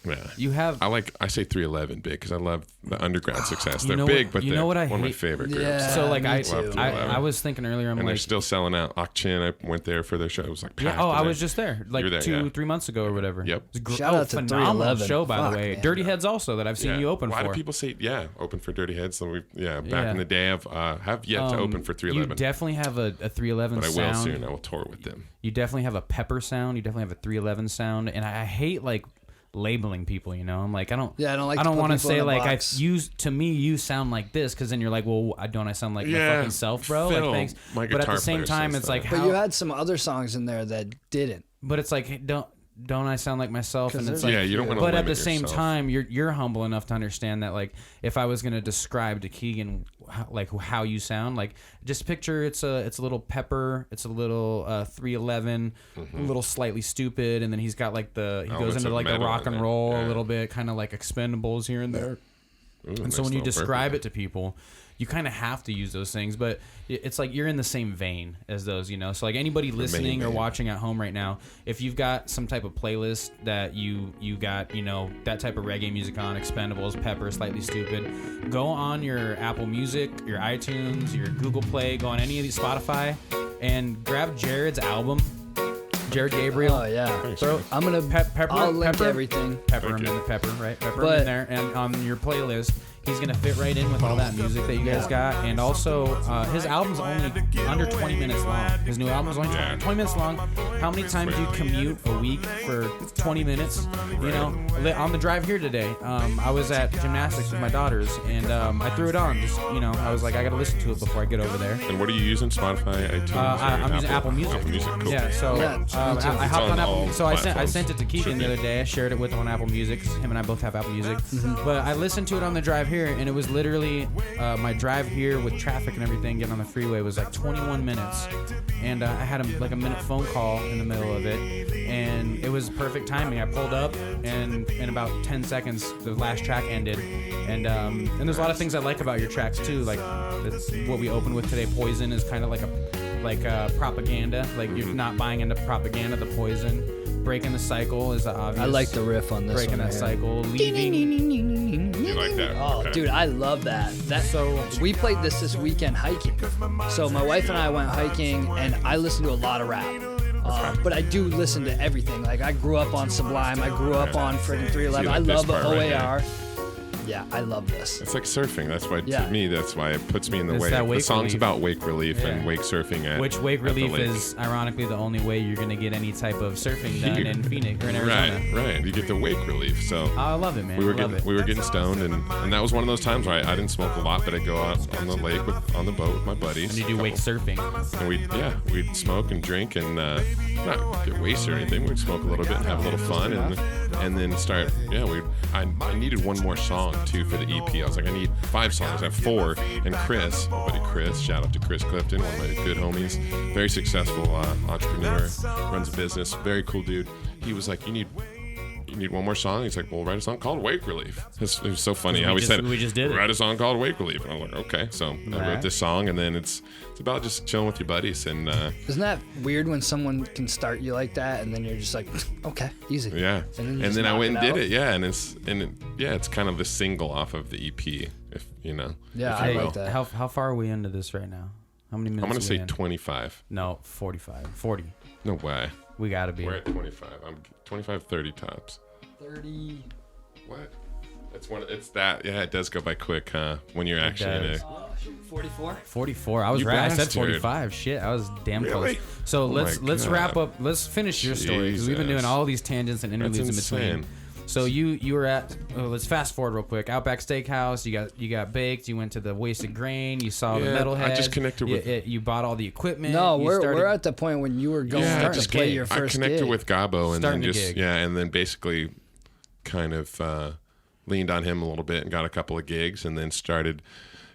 Yeah. I say 311 big because I love the underground success. They're big, but they're what I one of my hate? favorite groups. Yeah, So like I was thinking earlier, and they're still selling out. Akchin, I went there for their show. It was like packed. I was just there like there, 2-3 months ago or whatever. Yep. Shout out to phenomenal 311. show, by the way. Man. Dirty Heads also that I've seen you open Why for. do people say open for Dirty Heads? So back in the day, have yet to open for 311. You definitely have a 311 but I sound. will soon. I will tour with them. You definitely have a pepper sound. You definitely have a 311 sound, and I hate like labeling people. I'm like I don't want to say like to me you sound like this because then you're like, well, don't I sound like my fucking self, bro? Phil, like thanks. But at the same time, it's like but you had some other songs in there that didn't. But it's like, hey, don't I sound like myself? And it's like, you don't want to. But at the same yourself. time, you're humble enough to understand that, like, if I was gonna describe to Keegan like how you sound, like, just picture it's a little pepper, it's a little 311, a little slightly stupid, and then he's got like he goes into like the rock and roll a little bit, kind of like Expendables here and there. And so when you describe it to people, you kind of have to use those things, but it's like you're in the same vein as those, So like anybody listening or watching at home right now, if you've got some type of playlist that you got, that type of reggae music on, Expendables, Pepper, Slightly Stupid, go on your Apple Music, your iTunes, your Google Play, go on any of these, Spotify, and grab Jared's album. Jared Gabriel. Oh yeah. I'm gonna I'll link everything. Pepper him in the pepper, right? Pepper him in there, and on your playlist, he's gonna fit right in with all that music that you guys got. And also, his album's only under 20 minutes long. His new album's only 20 minutes long. How many times do you commute a week for 20 minutes? On the drive here today, I was at gymnastics with my daughters, and I threw it on. Just I was like, I gotta listen to it before I get over there. And what are you using? Spotify, iTunes? I'm using Apple Music. Apple Music, cool. Yeah, so I hopped on Apple. So I sent it to Keegan the other day. I shared it with him on Apple Music. Him and I both have Apple Music. But I listened to it on the drive here, and it was literally my drive here with traffic and everything, getting on the freeway was like 21 minutes, and I had a minute phone call in the middle of it, and it was perfect timing. I pulled up, and in about 10 seconds, the last track ended, and there's a lot of things I like about your tracks too. Like that's what we opened with today. Poison is kind of like propaganda. Like you're not buying into propaganda. The Poison. Breaking the cycle is the obvious. I like the riff on this Breaking one. That cycle. Leaving. You like that? Oh, Okay. dude, I love that. So we played this weekend hiking. So my wife and I went hiking, and I listen to a lot of rap. But I do listen to everything. Like I grew up on Sublime. I grew up on freaking 311. like I love this part OAR. right Yeah, I love this. It's like surfing. That's why to me. That's why it puts me in the It's way. that The wake song's relief. about wake relief and wake surfing. Which wake at the relief lake. is ironically the only way you're going to get any type of surfing done in Phoenix or in Arizona. Right. You get the wake relief. So I love it, man. we were I love getting stoned, and that was one of those times where I didn't smoke a lot, but I'd go out on the lake on the boat with my buddies. And you do wake surfing. And we'd smoke and drink and not get wasted or anything. We'd smoke a little bit and have a little fun, and then start. I needed one more song too for the EP. I was like, I need 5 songs. I have 4. And Chris, my buddy Chris, shout out to Chris Clifton, one of my good homies, very successful entrepreneur, runs a business, very cool dude. He was like, you need one more song? He's like, well, write a song called Wake Relief. It was so funny how he said, we just did it. Write a song called Wake Relief. And I was like, okay. So I wrote this song, and then it's about just chilling with your buddies. And Isn't that weird when someone can start you like that, and then you're just like, okay, easy. Yeah. And then I went and did it. Yeah. And it's kind of the single off of the EP, if you know. Yeah, if I you like will. that. How far are we into this right now? How many minutes? I'm gonna are we say in? 25. No, 45. 40. No way. We got to be. We're at 25. I'm 25, 30 tops. 30. What? It's that. Yeah, it does go by quick, huh? When you're actually in it. 44. 44. I was You right. I said bastard. 45. Shit, I was damn Really? close. So Oh let's my wrap God. up. Let's finish your story because we've been doing Jesus. all these tangents and interludes in That's between. insane. So you were at. Let's fast forward real quick. Outback Steakhouse. You got baked. You went to the Wasted Grain. You saw the Yeah, Metalhead. I just connected with- You bought all the equipment. No, You we're at the point when you were going Yeah, to play your I first connected gig. with Gabo and Starting then the just gig. and then basically kind of leaned on him a little bit and got a couple of gigs and then started.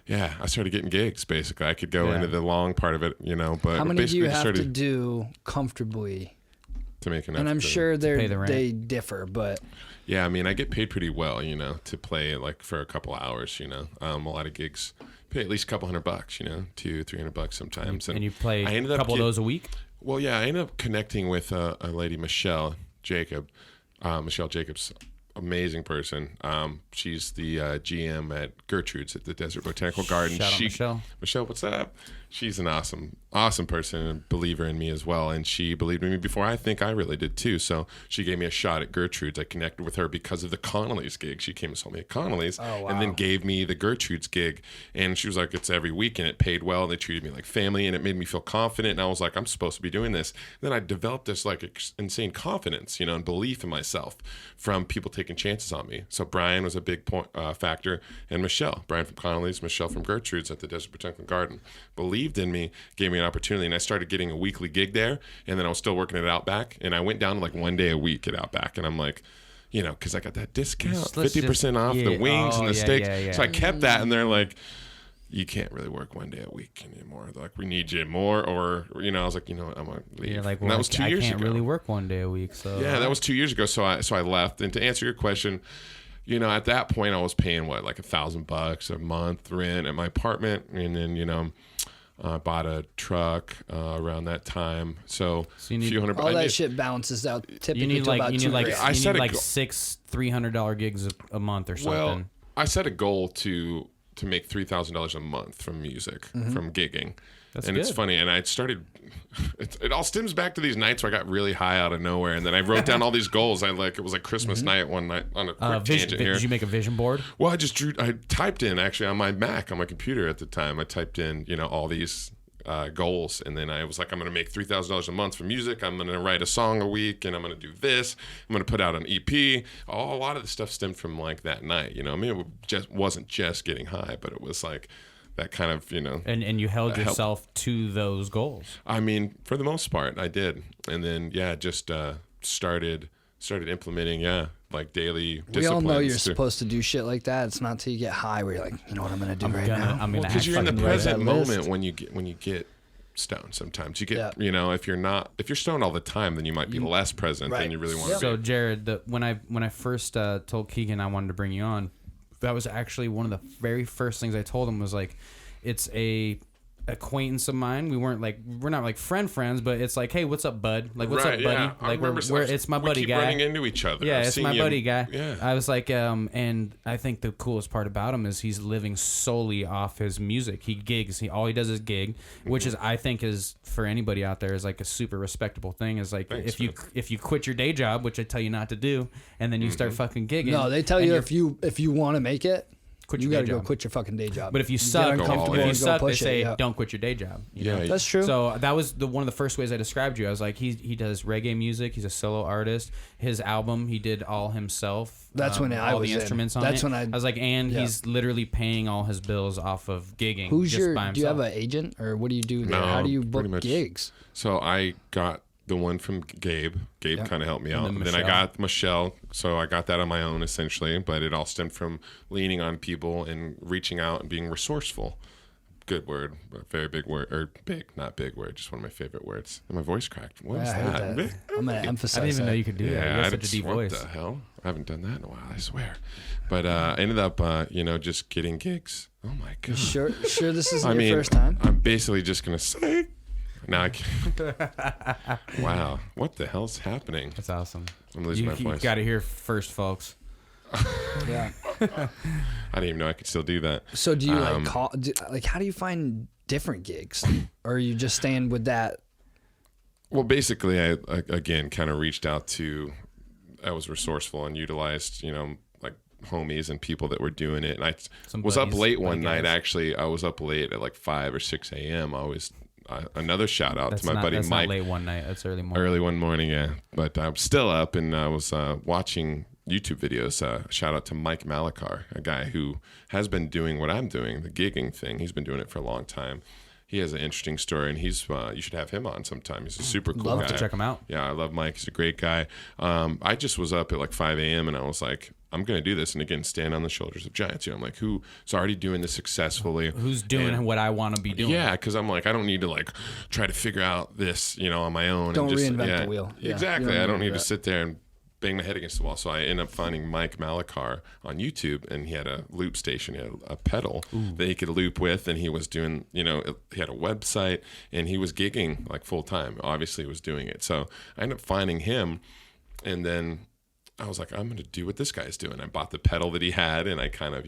Yeah, I started getting gigs. Basically, I could go into the long part of it, but How many do basically you just have to started do comfortably? to make enough. And I'm to- sure pay the rent. they differ, but Yeah, I mean, I get paid pretty well, to play like for a couple hours. A lot of gigs pay at least a couple $100, $200-$300 sometimes. And you play I ended a up couple of those a week. Well, yeah, I ended up connecting with a lady, Michelle Jacobs, amazing person. She's the GM at Gertrude's at the Desert Botanical Garden. Shout out Michelle. Michelle, what's up? She's an awesome person and a believer in me as well. And she believed in me before I think I really did too. So she gave me a shot at Gertrude's. I connected with her because of the Connolly's gig. She came and saw me at Connolly's and then gave me the Gertrude's gig. And she was like, it's every week and it paid well. And they treated me like family and it made me feel confident. And I was like, I'm supposed to be doing this. And then I developed this like insane confidence, and belief in myself from people taking chances on me. So Brian was a big factor, and Michelle, Brian from Connolly's, Michelle from Gertrude's at the Desert Botanical Garden, believed in me, gave me an opportunity, and I started getting a weekly gig there, and then I was still working at Outback, and I went down to like 1 day a week at Outback, and I'm like, because I got that discount, 50% off the wings and the steaks. Yeah. So I kept that, and they're like, you can't really work 1 day a week anymore. They're like, we need you more, or I was like, I'm gonna leave. Yeah, like, and that was 2 years ago. I can't really work 1 day a week, so yeah, that was 2 years ago. So I left, and to answer your question, at that point I was paying like $1,000 a month rent at my apartment, and then bought a truck around that time. So you need, a few hundred. All that shit balances out. Typically, you need like six $300 gigs a month or something. Well, I set a goal to make $3,000 a month from music, from gigging. That's and good. It's funny. And I started, it all stems back to these nights where I got really high out of nowhere. And then I wrote down all these goals. It was like Christmas night one night on a quick tangent here. Did you make a vision board? Well, I typed in actually on my Mac, on my computer at the time, I typed in, all these goals, and then I was like, I'm going to make $3,000 a month for music. I'm going to write a song a week, and I'm going to do this. I'm going to put out an EP. A lot of the stuff stemmed from like that night. It wasn't just getting high, but it was like that kind of And you held yourself to those goals. I mean, for the most part, I did, and then just started implementing like daily disciplines. We all know you're supposed to do shit like that. It's not till you get high where you're like, you know what I'm gonna do now. Because you're in the present moment when you get stoned. Sometimes you get if you're stoned all the time, then you might be less present than you really want to be. So Jared, when I first told Keegan I wanted to bring you on, that was actually one of the very first things I told him was like, it's a acquaintance of mine. We're not like friends, but it's like, hey, what's up, bud? Like, what's up, buddy? Yeah. Like, it's my buddy guy. Running into each other. Yeah, it's my buddy guy. Yeah. I was like, and I think the coolest part about him is he's living solely off his music. He gigs. All he does is gig, which is, I think, is for anybody out there is like a super respectable thing. Is like, if you quit your day job, which I tell you not to do, and then you start fucking gigging. No, they tell you if you want to make it, you got to go quit your fucking day job. But if you suck, they say don't quit your day job. You know? That's true. So that was one of the first ways I described you. I was like, he does reggae music. He's a solo artist. His album he did all himself. That's when I was all the instruments on it. That's when I was like, and he's literally paying all his bills off of gigging. Who's just by himself. Do you have an agent or what do you do there? No, how do you book gigs? So I got the one from Gabe. Gabe kind of helped me out. And then I got Michelle, so I got that on my own essentially, but it all stemmed from leaning on people and reaching out and being resourceful. Good word, very big word, or big, not big word, just one of my favorite words. And my voice cracked. What was that? I'm going to emphasize I didn't even know you could do that. You have I such a deep voice. What the hell? I haven't done that in a while, I swear. But I ended up, just getting gigs. Oh my God. Sure this isn't your first time? I'm basically just going to say... Now I can't. Wow, what the hell's happening? That's awesome. I'm losing my voice. You got to hear first, folks. Yeah. I didn't even know I could still do that. So do you how do you find different gigs, or are you just staying with that? Well, basically, I again kind of reached out to. I was resourceful and utilized, like homies and people that were doing it. And I was up late one night. Actually, I was up late at like 5 or 6 a.m. Another shout out to my buddy that's Mike. Not late one night. That's early morning. Early one morning, yeah. But I'm still up, and I was watching YouTube videos. Shout out to Mike Malachar, a guy who has been doing what I'm doing, the gigging thing. He's been doing it for a long time. He has an interesting story, and he's you should have him on sometime. He's a super cool guy. Love to check him out. Yeah, I love Mike. He's a great guy. I just was up at like 5 a.m. and I was like, I'm going to do this. And again, stand on the shoulders of giants. I'm like, who's already doing this successfully? Who's doing what I want to be doing? Yeah, because I'm like, I don't need to like try to figure out this, on my own. Don't reinvent the wheel. Exactly. I don't need to sit there and bang my head against the wall. So I ended up finding Mike Malachar on YouTube, and he had a loop station, he had a pedal that he could loop with, and he was doing, he had a website, and he was gigging like full time. Obviously, he was doing it. So I ended up finding him, and then I was like, I'm going to do what this guy's doing. I bought the pedal that he had, and I kind of,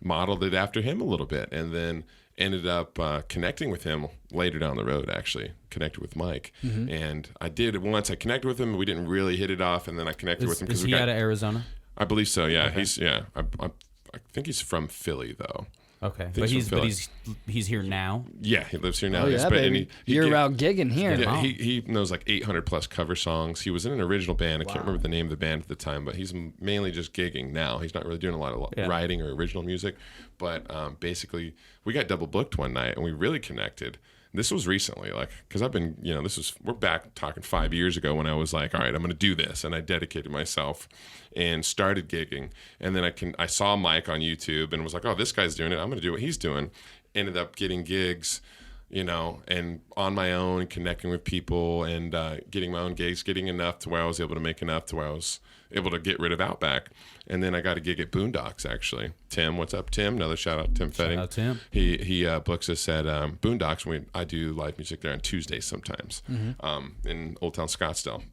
modeled it after him a little bit, and then ended up connecting with him later down the road, actually. Connected with Mike. And I did it once. I connected with him. We didn't really hit it off, and then I connected with him. Is he out of Arizona? I believe so, yeah. Okay. I think he's from Philly, though. Okay, but he's here now. Yeah, he lives here now. Oh yeah, baby. You're out gigging here. Yeah, he knows like 800 plus cover songs. He was in an original band. I can't remember the name of the band at the time, but he's mainly just gigging now. He's not really doing a lot of writing or original music. But basically, we got double booked one night, and we really connected. This was recently, like, because I've been, we're back talking 5 years ago when I was like, all right, I'm going to do this. And I dedicated myself and started gigging. And then I saw Mike on YouTube and was like, oh, this guy's doing it. I'm going to do what he's doing. Ended up getting gigs, and on my own, connecting with people and getting my own gigs, getting enough to where I was able to make enough to where I was able to get rid of Outback. And then I got a gig at Boondocks, actually. Tim, what's up, Tim? Another shout out, Tim Fetting. Shout out, Tim. He books us at Boondocks. I do live music there on Tuesdays sometimes in Old Town Scottsdale.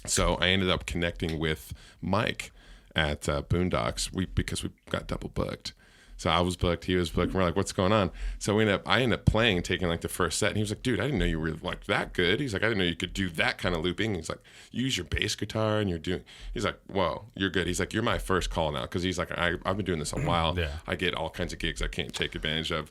So I ended up connecting with Mike at Boondocks because we got double booked. So I was booked, he was booked, and we're like, what's going on? So I ended up playing, taking like the first set, and he was like, dude, I didn't know you were like that good. He's like, I didn't know you could do that kind of looping. He's like, you use your bass guitar and he's like, whoa, you're good. He's like, you're my first call now. Because he's like, I've been doing this a while. Yeah. I get all kinds of gigs I can't take advantage of.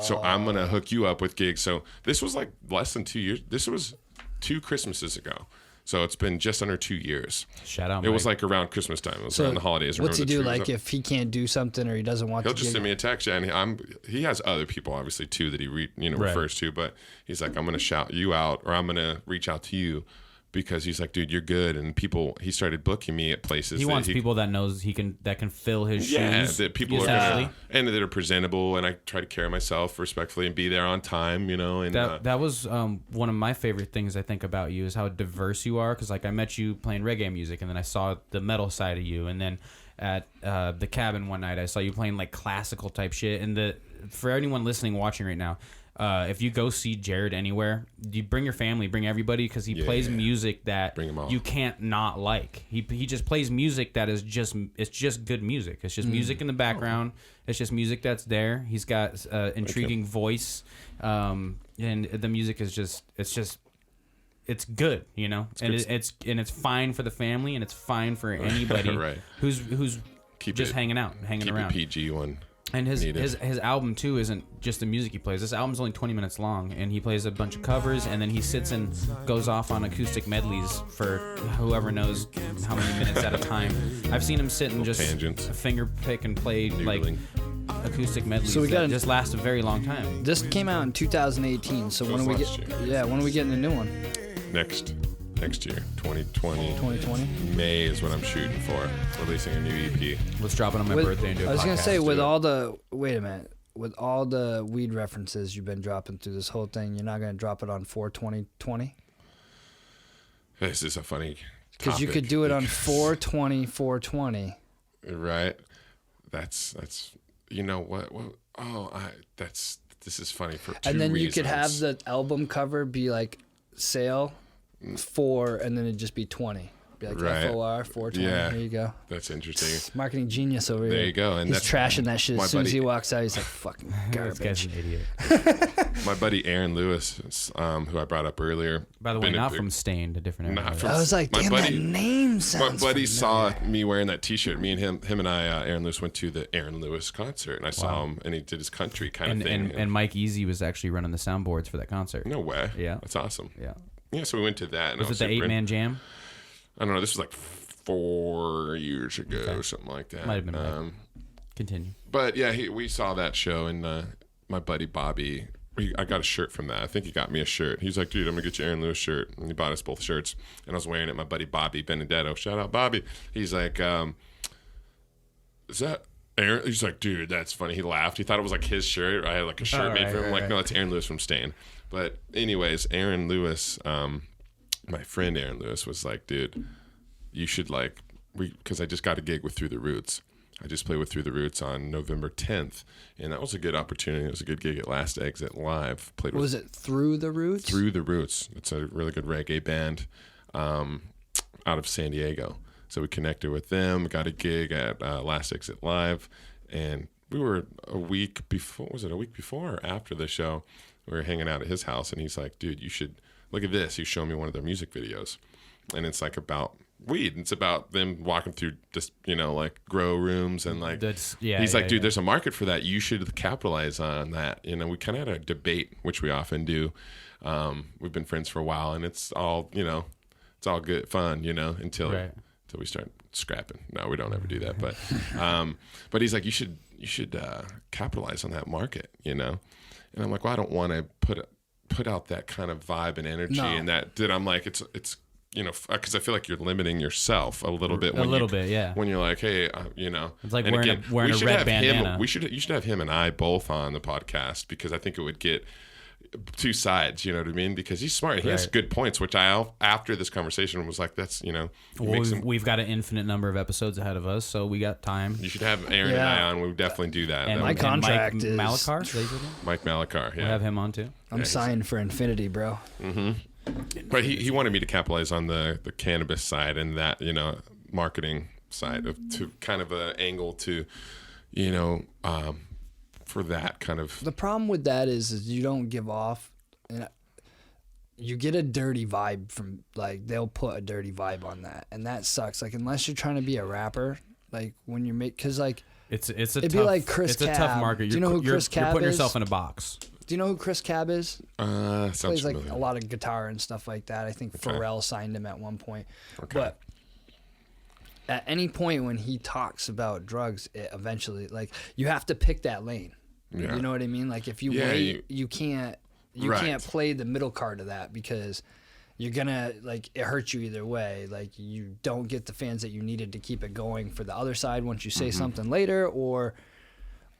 So I'm going to hook you up with gigs. So this was like less than 2 years. This was 2 Christmases ago. So it's been just under 2 years. Shout out, Mike. It was like around Christmas time. It was around the holidays. What's he do? Like if he can't do something or he doesn't want to, he'll just send me a text. Yeah, and he has other people obviously too that he refers to. But he's like, I'm going to shout you out, or I'm going to reach out to you, because he's like, dude, you're good. And he started booking me at places. He wants people that knows that can fill his shoes. Yeah, that people are and that are presentable. And I try to carry myself respectfully and be there on time, And that was one of my favorite things I think about you is how diverse you are. Because like I met you playing reggae music, and then I saw the metal side of you, and then at the cabin one night I saw you playing like classical type shit. And for anyone listening, watching right now, if you go see Jared anywhere, you bring your family, bring everybody, because he plays music that you can't not like. He just plays music that is just good music. It's just music in the background. It's just music that's there. He's got intriguing voice, and the music is it's good, it's fine for the family, and it's fine for anybody who's hanging around. Keep PG one. And his album too isn't just the music he plays. This album's only 20 minutes long, and he plays a bunch of covers, and then he sits and goes off on acoustic medleys for whoever knows how many minutes at a time. I've seen him sit and just finger pick and play like acoustic medleys that just last a very long time. This came out in 2018, so when are we getting the new one? Next year, 2020. May is what I'm shooting for, releasing a new EP. Let's drop it on my birthday and do a podcast. I was going to say, with all the weed references you've been dropping through this whole thing, you're not going to drop it on 4/20/20? This is a funny topic. Because you could do it on 4/20/4/20. Right. That's you know what? This is funny for 2 reasons. And then you could have the album cover be like sale 4, and then it'd just be 20. Be like FOR 420. Yeah, there you go. That's interesting. Marketing genius over here. There you go. And he's trashing that shit as soon as he walks out. He's like, fucking garbage. This guy's an idiot. My buddy Aaron Lewis, who I brought up earlier. By the way, not from Stained, a different Aaron. I was like, damn, that name sounds My buddy saw me wearing that T-shirt. Me and him and I, Aaron Lewis, went to the Aaron Lewis concert, and I saw him, and he did his country kind of thing. And Mike Easy was actually running the soundboards for that concert. No way. Yeah. That's awesome. Yeah. Yeah, so we went to that. And was it the 8-man jam? I don't know. This was like 4 years ago or something like that. Might have been right. Continue. But yeah, we saw that show, and my buddy Bobby, I got a shirt from that. I think he got me a shirt. He's like, dude, I'm going to get you Aaron Lewis shirt. And he bought us both shirts. And I was wearing it. My buddy Bobby Benedetto, shout out Bobby. He's like, is that Aaron? He's like, dude, that's funny. He laughed. He thought it was like his shirt. I had like a shirt made for him. I'm like, no, that's Aaron Lewis from Stain. But anyways, Aaron Lewis, my friend Aaron Lewis was like, dude, you should because I just got a gig with Through the Roots. I just played with Through the Roots on November 10th, and that was a good opportunity. It was a good gig at Last Exit Live. Was it Through the Roots? Through the Roots. It's a really good reggae band. out of San Diego. So we connected with them, got a gig at Last Exit Live, and we were a week before. Was it a week before or after the show? We were hanging out at his house, and he's like, "Dude, you should look at this." He's showing me one of their music videos, and it's like about weed. It's about them walking through just like grow rooms and like. He's like, "Dude, there's a market for that. You should capitalize on that." We kind of had a debate, which we often do. We've been friends for a while, and it's all it's all good fun, until we start scrapping. No, we don't ever do that, but he's like, you should capitalize on that market, and I'm like, well, I don't want to put out that kind of vibe and energy, and that I'm like, it's because I feel like you're limiting yourself a little bit when you're like, hey, it's like wearing a red bandana. You should have him and I both on the podcast, because I think it would get two sides, you know what I mean? Because he's smart. He has good points, which I, after this conversation, was like, that's, we've got an infinite number of episodes ahead of us, so we got time. You should have Aaron and I on. We would definitely do that. And my contract is... Mike Malachar, yeah. We'll have him on, too. I'm signed for infinity, bro. Mm-hmm. But he wanted me to capitalize on the cannabis side and that, marketing side to kind of an angle to, for that kind of... The problem with that is you don't give off, and you get a dirty vibe from, like, they'll put a dirty vibe on that, and that sucks. Like, unless you're trying to be a rapper, like, when you're because like it'd be like Chris Cab. It's a tough market. Do you know who Chris Cab is? You're putting yourself in a box. Do you know who Chris Cab is? Sounds plays familiar. like a lot of guitar and stuff like that. I think Pharrell signed him at one point. Okay. But at any point when he talks about drugs, it eventually, like, you have to pick that lane. Yeah. You know what I mean? Like, if you wait, you can't play the middle card of that, because you're gonna, like, it hurts you either way. Like, you don't get the fans that you needed to keep it going for the other side once you say something later, or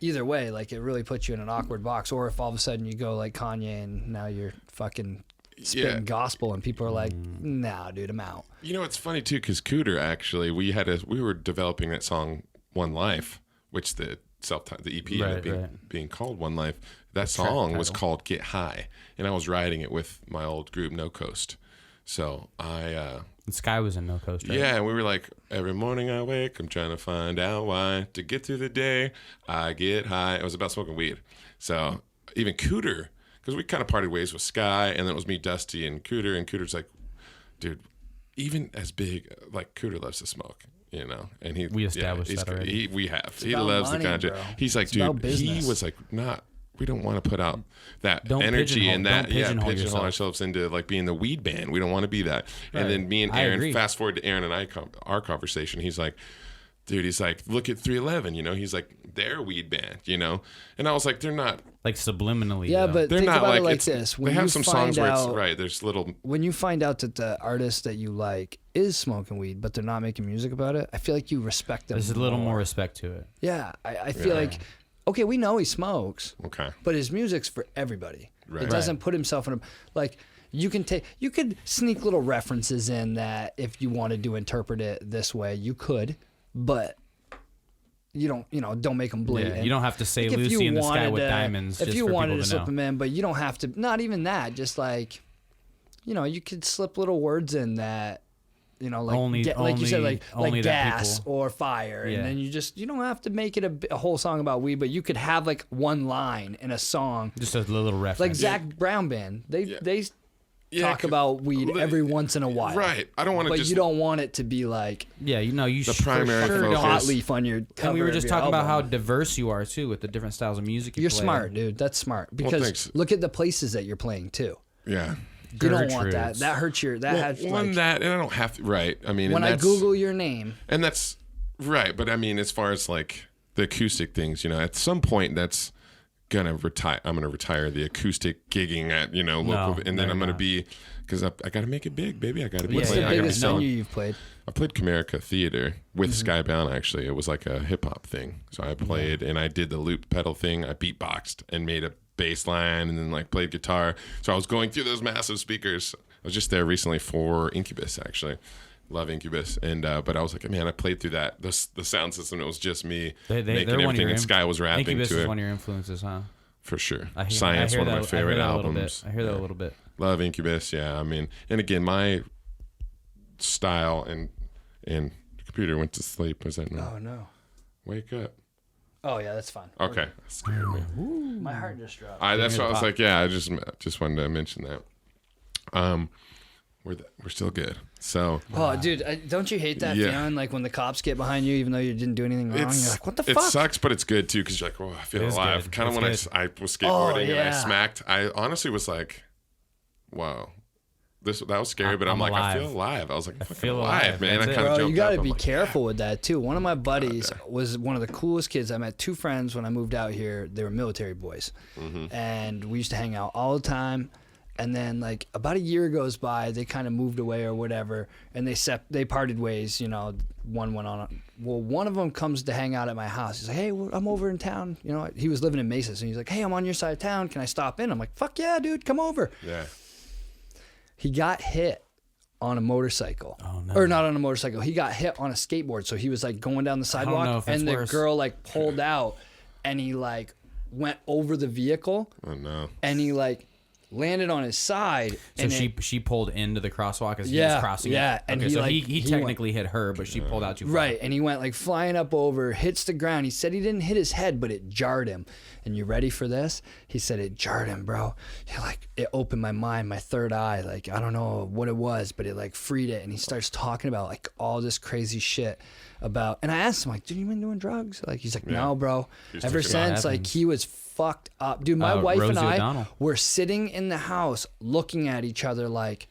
either way, like, it really puts you in an awkward box. Or if all of a sudden you go like Kanye and now you're fucking spitting gospel and people are like, nah, dude, I'm out. It's funny too, because Cooter, actually, we were developing that song One Life, which the EP ended up being called One Life. That song was called Get High, and I was writing it with my old group No Coast. So and Sky was in No Coast, right? Yeah, and we were like, every morning I wake, I'm trying to find out why. To get through the day, I get high. It was about smoking weed. So even Cooter, because we kind of parted ways with Sky, and then it was me, Dusty, and Cooter's like, dude, even as big, like, Cooter loves to smoke. And we established that already. He loves the ganja. He's like, dude, he was like, we don't want to put out that energy and that, pigeonhole ourselves into, like, being the weed band. We don't want to be that. Right. And then me and Aaron, fast forward to Aaron and I, our conversation, he's like, dude, he's like, look at 311, he's like, they're a weed band, And I was like, they're not. Like, subliminally. Yeah, but they're think not about like it this. They have some songs where it's, there's little. When you find out that the artist that you like is smoking weed, but they're not making music about it, I feel like you respect them. There's a little more respect to it. Yeah, I feel like, okay, we know he smokes. Okay. But his music's for everybody. Right. It doesn't put himself in a, like, you could sneak little references in that if you wanted to interpret it this way, you could, but you don't make them blatant. Yeah, you don't have to say, like, Lucy in the Sky with Diamonds. If just you for wanted to people slip know. them in, but you don't have to. Not even that. Just like, you could slip little words in that, like like you said, like gas or fire, and then you don't have to make it a whole song about weed, but you could have like one line in a song, just a little reference. Like Zach Brown Band, they talk about weed every once in a while, right? I don't want to, but you don't want it to be like you the primary focus. Hot leaf on your cover. And we were just talking about how diverse you are too with the different styles of music you play. You're smart, dude. That's smart, because look at the places that you're playing too. Yeah. You don't want that. That hurts your. That has and I don't have to. Right. I mean, when I Google your name, and that's right. But I mean, as far as like the acoustic things, at some point that's gonna retire. I'm gonna retire the acoustic gigging at local, and then I'm gonna be, because I gotta make it big, baby. I gotta be. What's playing. the biggest venue you've played? I played Comerica Theater with Skybound. Actually, it was like a hip hop thing. So I played and I did the loop pedal thing. I beatboxed and made a bass line and then like played guitar. So I was going through those massive speakers. I was just there recently for Incubus, actually. Love Incubus. And but I was like, man, I played through that. The sound system, it was just me making everything, and Sky was rapping Incubus to it. Incubus is one of your influences, huh? For sure. Science, one of my favorite albums. I hear that a little bit. Love Incubus, yeah. I mean, and again, my style, and the computer went to sleep. Was that no? Oh no. Wake up. Oh yeah, that's fine. Okay. That scared me. My heart just dropped. That's why I was like, yeah, I just wanted to mention that. We're still good. So. Oh, dude, don't you hate that feeling like when the cops get behind you, even though you didn't do anything wrong? You're like, what the fuck? It sucks, but it's good too because you're like, oh, I feel alive. Kind of when I was skateboarding and I smacked. I honestly was like, wow. That was scary, but I'm like, alive. I feel alive. I was like, I feel alive, man. I kind of jumped up. You got to be careful with that, too. One of my buddies was one of the coolest kids. I met two friends when I moved out here. They were military boys. Mm-hmm. And we used to hang out all the time. And then, like, about a year goes by. They kind of moved away or whatever. And they parted ways, you know. One went on. Well, one of them comes to hang out at my house. He's like, hey, I'm over in town. You know, he was living in Mesa. And he's like, hey, I'm on your side of town. Can I stop in? I'm like, fuck yeah, dude. Come over. Yeah. He got hit on a motorcycle. Oh, no. Or not on a motorcycle. He got hit on a skateboard. So he was like going down the sidewalk and the girl like pulled out and he like went over the vehicle. Oh no. And he like landed on his side. So and she pulled into the crosswalk as he was crossing. Yeah. And he technically hit her, but she pulled out too far. Right. And he went like flying up over, hits the ground. He said he didn't hit his head, but it jarred him. And you ready for this? He said it jarred him, bro. Like it opened my mind, my third eye. Like I don't know what it was, but it like freed it. And he starts talking about like all this crazy shit about. And I asked him like, "Dude, you been doing drugs?" Like he's like, "No, bro." Ever since like he was fucked up, dude. My wife and I were sitting in the house looking at each other like,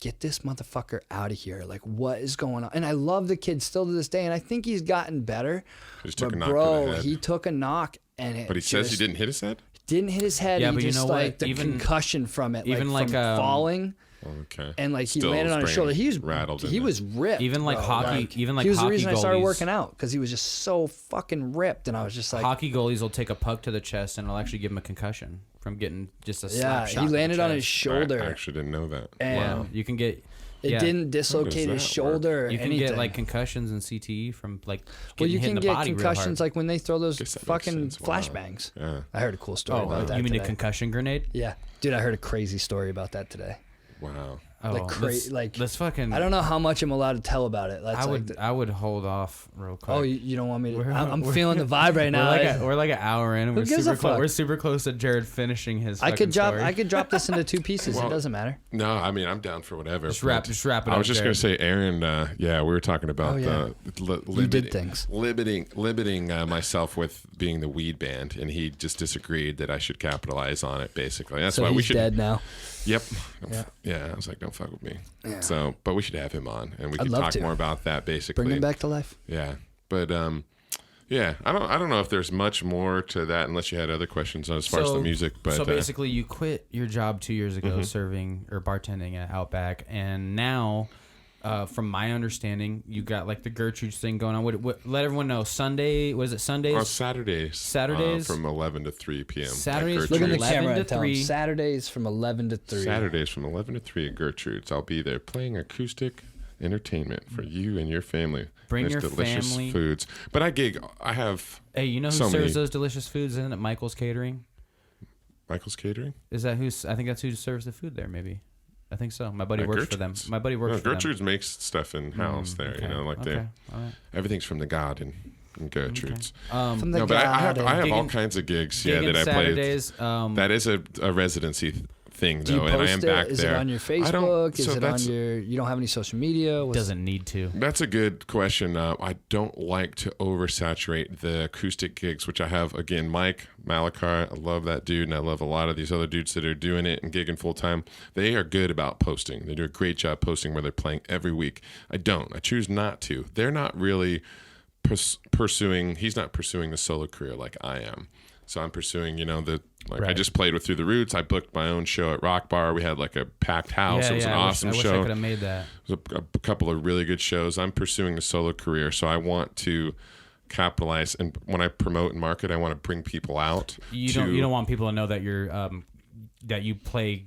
get this motherfucker out of here. Like, what is going on? And I love the kid still to this day, and I think he's gotten better. But bro, he took a knock, and but he says he didn't hit his head. Didn't hit his head. Yeah, he but just, you know like what? The concussion from it, even like from falling. Okay. And like he landed on his shoulder. He was rattled. He was ripped. Even like hockey. Even like he was hockey the reason goalies, I started working out because he was just so fucking ripped, and I was just like, hockey goalies will take a puck to the chest and it'll actually give him a concussion from getting just a slap shot. He landed on his shoulder. I actually didn't know that. And you can get. It didn't dislocate his shoulder or anything. You can get like concussions and CTE from like you can get concussions like when they throw those fucking flashbangs. Yeah. I heard a cool story about that. You mean today. a concussion grenade? Yeah, dude, I heard a crazy story about that today. Wow. Let's fucking. I don't know how much I'm allowed to tell about it. I would hold off real quick. Oh, you don't want me to? I'm feeling the vibe right now. We're like an hour in, and we're super close to Jared finishing his. I could story. drop this into two pieces. It doesn't matter. No, I mean I'm down for whatever. Just wrap it up. I was just gonna say, Aaron. We were talking about you did things limiting myself with being the weed band, and he just disagreed that I should capitalize on it. Basically, that's why we should. Dead now. Yep. Yeah. I was like, don't fuck with me. Yeah. So, but we should have him on, and we can talk more about that. Basically, bring him back to life. Yeah, but yeah, I don't know if there's much more to that unless you had other questions as far as the music. But so basically, you quit your job 2 years ago, serving or bartending at Outback, and now. From my understanding, you got like the Gertrude's thing going on. What, let everyone know. Sunday, was it Sundays? Oh, Saturdays. Saturdays from 11 to 3 p.m. Saturdays look in the camera to 3. Saturdays from 11 to 3. Saturdays from 11 to 3 at Gertrude's. I'll be there playing acoustic entertainment for you and your family. Bring your delicious family. Foods. But I have. Hey, you know who serves those delicious foods? Isn't it Michael's Catering? Michael's Catering? Is that who's? I think that's who serves the food there. Maybe. I think so. My buddy works for them. My buddy works for them. Gertrude's makes stuff in house there. Okay. You know, like they everything's from the garden in Gertrude's. Okay. From the but I have all kinds of gigs. Yeah, that I Saturdays, play. That is a residency thing though, and I am back there. Is it on your Facebook? Is it on your? You don't have any social media? Doesn't need to. That's a good question. I don't like to oversaturate the acoustic gigs, which I have again. Mike Malachar, I love that dude, and I love a lot of these other dudes that are doing it and gigging full time. They are good about posting. They do a great job posting where they're playing every week. I don't. I choose not to. They're not really pursuing. He's not pursuing the solo career like I am. So I'm pursuing, I just played with Through the Roots. I booked my own show at Rock Bar. We had like a packed house. It was an awesome show. I wish I could have made that. It was a couple of really good shows. I'm pursuing a solo career, so I want to capitalize. And when I promote and market, I want to bring people out. You don't want people to know that you're that you play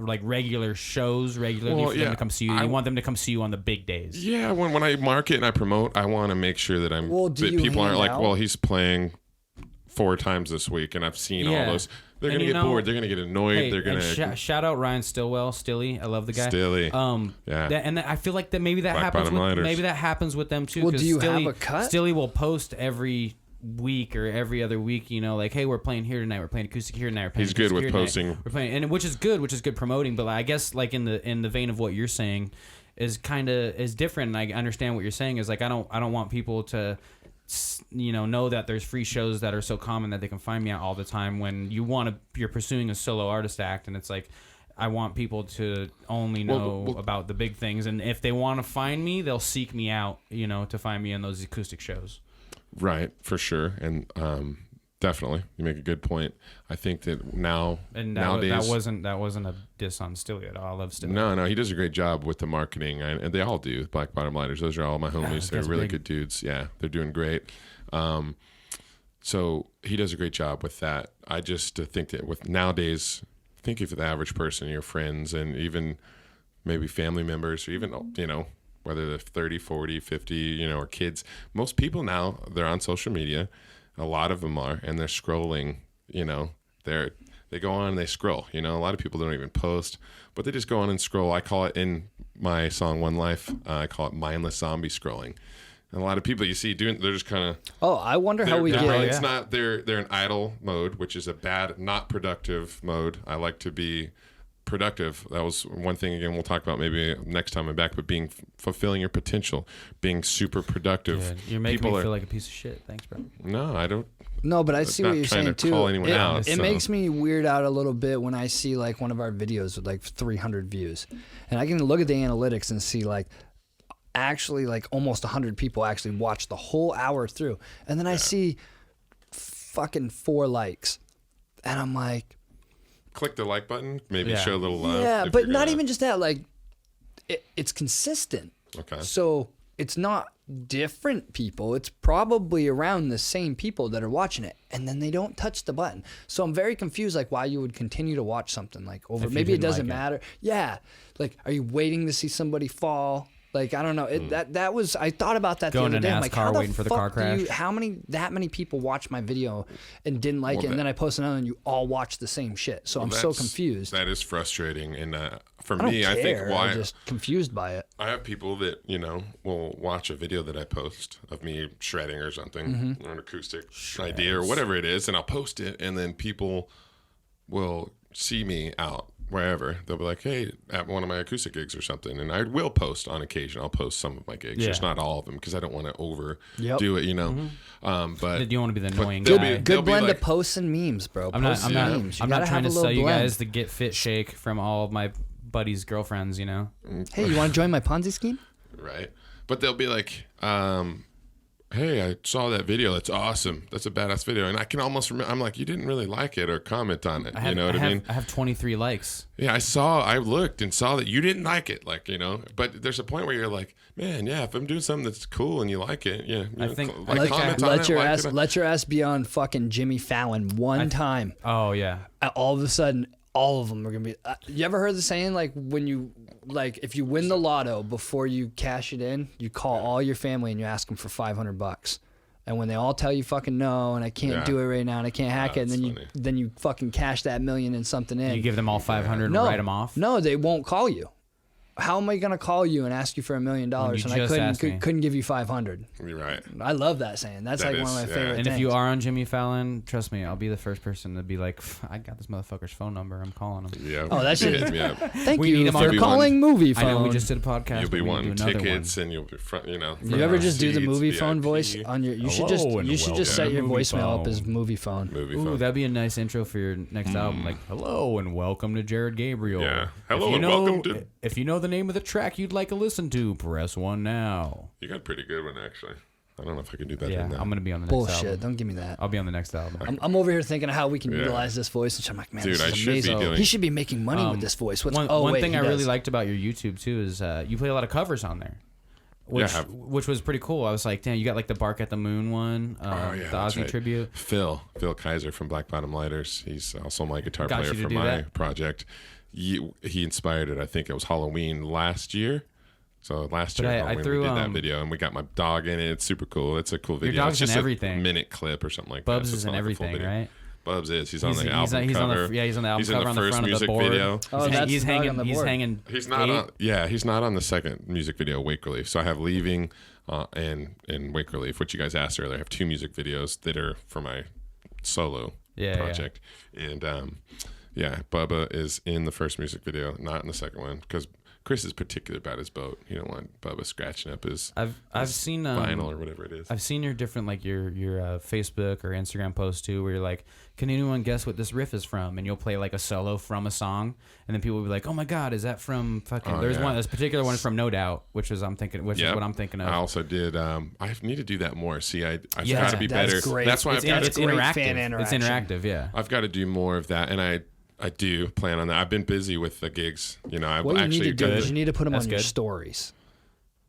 like regular shows regularly for them to come see you. You want them to come see you on the big days. Yeah, when I market and I promote, I want to make sure that people aren't like, well, he's playing 4 times this week, and I've seen all those. They're going to get bored. They're going to get annoyed. Hey, they're going to shout out Ryan Stilly. I love the guy. Stilly. And I feel like that maybe that happens with them too. Well, do you have a cut? Stilly will post every week or every other week, like, hey, we're playing here tonight, we're playing acoustic here tonight, he's good with posting, we're playing, and which is good promoting. But I guess like in the vein of what you're saying is different, and I understand what you're saying is like I don't want people to know that there's free shows that are so common that they can find me at all the time when you're pursuing a solo artist act, and it's like I want people to only know about the big things, and if they want to find me, they'll seek me out, to find me in those acoustic shows. Right, for sure, and definitely, you make a good point. I think that nowadays that wasn't a diss on Stilly at all. I love Stilly. No, he does a great job with the marketing, and they all do. Black Bottom Lighters, those are all my homies. They're really good dudes. Yeah, they're doing great. So he does a great job with that. I just think that with nowadays, think if the average person, your friends, and even maybe family members, or even whether they're 30, 40, 50, or kids. Most people now, they're on social media. A lot of them are, and they're scrolling, they go on and they scroll. A lot of people don't even post, but they just go on and scroll. I call it, in my song One Life, I call it mindless zombie scrolling. And a lot of people you see doing, they're just kind of... Oh, I wonder how we get... It's not, they're in idle mode, which is a bad, not productive mode. I like to be productive. That was one thing, again, we'll talk about maybe next time I'm back, but fulfilling your potential, being super productive. Good. You're making me feel like a piece of shit. Thanks, bro. No, I don't. No, but I see what you're saying too. It so. Makes me weird out a little bit when I see like one of our videos with like 300 views, and I can look at the analytics and see like actually like almost 100 people actually watch the whole hour through, and then I see fucking 4 likes, and I'm like, click the like button, maybe show a little love. Yeah, but not even just that. Like, it's consistent. Okay. So it's not different people. It's probably around the same people that are watching it, and then they don't touch the button. So I'm very confused, like why you would continue to watch something like over. Maybe it doesn't matter. Yeah. Like, are you waiting to see somebody fall? Like, I don't know. That was, I thought about that Going the other day. I'm like, how waiting for the car crash. That many people watched my video and didn't like it, and then I posted another and you all watched the same shit. So I'm so confused. That is frustrating. And for I me, don't care. I think why... I'm just confused by it. I have people that, will watch a video that I post of me shredding or something, or an acoustic idea or whatever it is, and I'll post it, and then people will see me out wherever. They'll be like, hey, at one of my acoustic gigs or something, and I will post on occasion. I'll post some of my gigs, just not all of them, because I don't want to overdo it, but you don't want to be the annoying guy. Good blend of posts and memes, bro. I'm not trying to sell you guys the Get Fit Shake from all of my buddies' girlfriends, Hey, you want to join my Ponzi scheme? Right. But they'll be like, hey, I saw that video. That's awesome. That's a badass video. And I can almost remember, I'm like, you didn't really like it or comment on it. You know what I mean? I have 23 likes. Yeah, I looked and saw that you didn't like it. Like, but there's a point where you're like, man, yeah, if I'm doing something that's cool and you like it, let your ass be on fucking Jimmy Fallon one time. Oh, yeah. All of a sudden, all of them are going to be... you ever heard the saying, like, if you win the lotto, before you cash it in, you call all your family and you ask them for $500. And when they all tell you fucking no, and I can't do it right now, and I can't hack it, and then you fucking cash that million and something in. You give them all 500 and write them off? No, they won't call you. How am I going to call you and ask you for $1 million and I couldn't give you 500? You're right. I love that saying. That's one of my favorite things. And if you are on Jimmy Fallon, trust me, I'll be the first person to be like, I got this motherfucker's phone number. I'm calling him. Yeah. Oh, that's it. Thank you for calling movie phone. I know we just did a podcast. You'll be wanting tickets and you'll be front. You ever just do the movie phone voice on your? You should just set your voicemail up as movie phone. Ooh, that'd be a nice intro for your next album. Like, hello and welcome to Jared Gabriel. Yeah. Hello and welcome to. If you know the name of the track you'd like to listen to, press 1 now. You got a pretty good one, actually. I don't know if I can do that. Yeah, I'm going to be on the next album. Bullshit, don't give me that. I'll be on the next album. I'm over here thinking of how we can utilize this voice, and I'm like, man, this is amazing. He should be making money with this voice. One thing I really liked about your YouTube, too, is you play a lot of covers on there. Which was pretty cool. I was like, damn, you got like the Bark at the Moon one, the Ozzy tribute. Phil Kaiser from Black Bottom Lighters. He's also my guitar player for my project. He inspired it. I think it was Halloween last year. So last year when we did that video, and we got my dog in it. It's super cool. It's a cool video. Your dog's it's just in everything. A minute clip or something like Bubs that. is in everything, right? Bubs is. He's on the album cover. He's on the album he's cover in the on the first front music of the board. video. Oh, that's he's the dog hanging. on the He's board. hanging. He's not on. Yeah, he's not on the second music video, Wake Relief. So I have Leaving and Wake Relief, which you guys asked earlier. I have 2 music videos that are for my solo project. And Bubba is in the first music video, not in the second one, because Chris is particular about his boat. He don't want Bubba scratching up his I've seen vinyl or whatever it is. I've seen your different your Facebook or Instagram posts too, where you're like, can anyone guess what this riff is from? And you'll play like a solo from a song, and then people will be like, oh my god, is that from fucking? This particular one is from No Doubt, which is what I'm thinking of. I also did. I need to do that more. See, I've got to be better. Great. That's why it's interactive. Fan interaction. It's interactive. Yeah, I've got to do more of that, and I do plan on that. I've been busy with the gigs. What you need to do is you need to put them on your stories.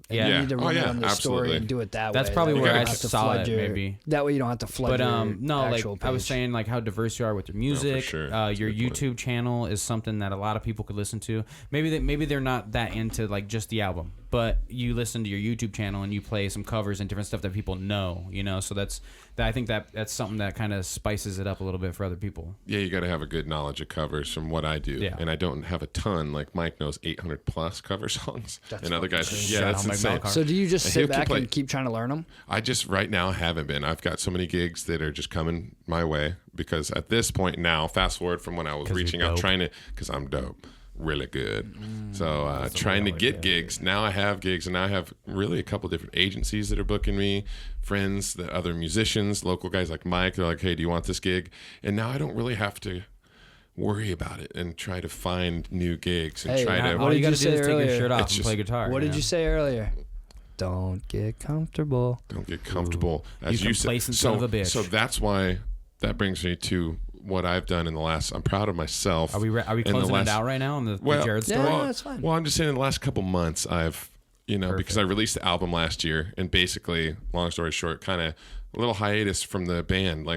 Yeah. You need to run it on the absolutely. story and do it that way. That's probably where I have to saw it, your, maybe. That way you don't have to flood your no, actual I was saying how diverse you are with your music. sure. Your YouTube channel is something that a lot of people could listen to. Maybe they're not that into just the album, but you listen to your YouTube channel and you play some covers and different stuff that people know. So I think that's something that kind of spices it up a little bit for other people. Yeah, you got to have a good knowledge of covers from what I do, and I don't have a ton. Like Mike knows 800 plus cover songs, and other guys. Yeah, that's insane. So do you just sit back and keep trying to learn them? I just right now haven't been. I've got so many gigs that are just coming my way because at this point now, fast forward from when I was reaching out because I'm dope. Really good. So trying to get gigs. Now I have gigs, and now I have really a couple different agencies that are booking me, friends, the other musicians, local guys like Mike. They're like, hey, do you want this gig? And now I don't really have to worry about it and try to find new gigs and try to. All you got to do is take your shirt off and just play guitar. What did you say earlier? Don't get comfortable. Don't get comfortable. As you said. Son of a bitch. So that's why that brings me to what I've done in the last. I'm proud of myself. Are we closing it out right now on the Jared story? Yeah, that's fine. Well, I'm just saying in the last couple months, I've because I released the album last year, and basically, long story short, kind of a little hiatus from the band.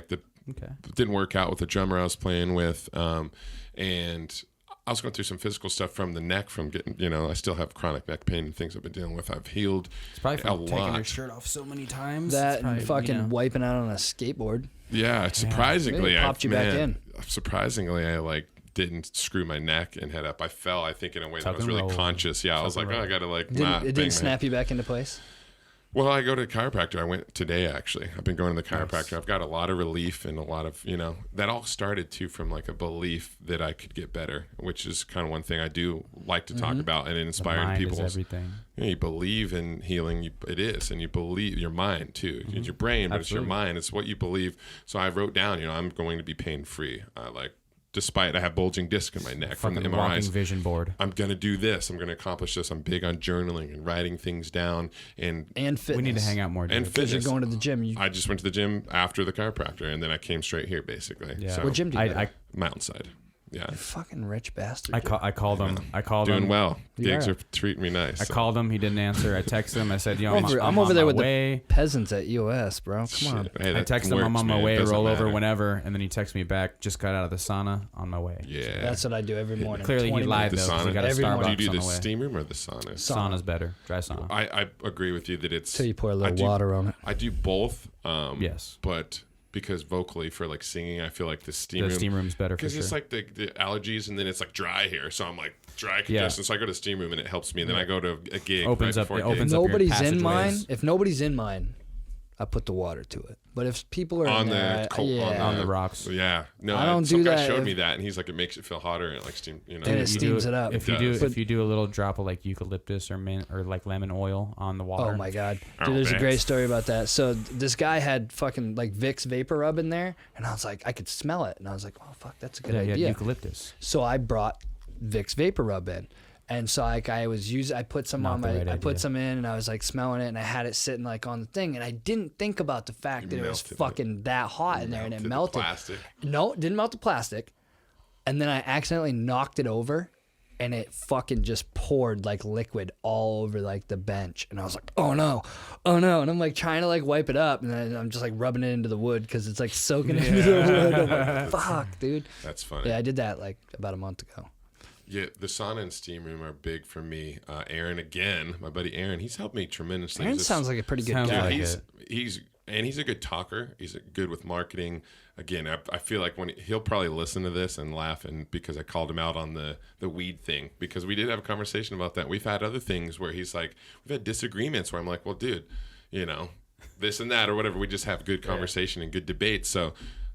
Didn't work out with the drummer I was playing with, and I was going through some physical stuff from the neck, from getting, I still have chronic neck pain and things I've been dealing with. I've healed it's probably from a lot. Taking your shirt off so many times. That and fucking wiping out on a skateboard. Yeah, surprisingly, really popped you back in. Surprisingly, I didn't screw my neck and head up. I fell, I think, in a way that I was really conscious. Yeah, I was like, I got to It didn't snap you back into place? Well, I go to a chiropractor. I went today, actually. I've been going to the chiropractor. Nice. I've got a lot of relief and a lot of, that all started too from a belief that I could get better, which is kind of one thing I do like to talk about, and inspiring people. Everything. You believe in healing. It is, and you believe your mind too. It's your brain, but Absolutely. It's your mind. It's what you believe. So I wrote down, I'm going to be pain free. Despite I have bulging disc in my neck from the MRIs. Walking vision board. I'm going to do this. I'm going to accomplish this. I'm big on journaling and writing things down. And fitness. We need to hang out more. And fitness. You're going to the gym. I just went to the gym after the chiropractor, and then I came straight here, basically. Yeah. So, what gym do you go to? Mountainside. Yeah. You fucking rich bastard. I called him. Doing well. Gigs are treating me nice. I called him. He didn't answer. I texted him. I said, I'm over there with the peasants at EOS, bro. Come on. Hey, I texted him, I'm on my way, roll over whenever. And then he texted me back, just got out of the sauna, on my way. Yeah. That's what I do every morning. Clearly he lied, though. Sauna. He got a Starbucks do you do on the the way. steam room or the sauna? Sauna's better. Dry sauna. I agree with you that it's... Till you pour a little water on it. I do both. Yes. But... because vocally for singing, I feel like the steam room's better for sure. Because it's the allergies, and then it's dry here, so I'm dry congestion. So I go to steam room and it helps me, and then I go to a gig. Opens up nobody's in mine. If nobody's in mine, I put the water to it. But if people are on on the rocks, no, I don't do some that. guy showed me that, and he's like, it makes it feel hotter, and it steam. And it steams it up. If you do a little drop of eucalyptus or mint or lemon oil on the water. Oh my god, dude, there's a great story about that. So this guy had fucking Vicks vapor rub in there, and I was like, I could smell it, and I was like, oh fuck, that's a good idea. Eucalyptus. So I brought Vicks vapor rub in. And so I put some I put some in, and I was smelling it, and I had it sitting on the thing, and I didn't think about the fact that it was fucking that hot in there, and it melted. Plastic. No, it didn't melt the plastic. And then I accidentally knocked it over, and it fucking just poured liquid all over the bench, and I was like, oh no, and I'm trying to wipe it up, and then I'm just rubbing it into the wood because it's soaking into the wood. I'm like, fuck, dude. That's funny. Yeah, I did that about a month ago. Yeah, the sauna and steam room are big for me. Aaron, again, my buddy Aaron, he's helped me tremendously. Aaron sounds like a pretty good guy. He's a good talker. He's good with marketing. Again, I feel like he'll probably listen to this and laugh, and because I called him out on the weed thing, because we did have a conversation about that. We've had other things where he's like, we've had disagreements where I'm like, well, dude, this and that or whatever. We just have good conversation and good debate. So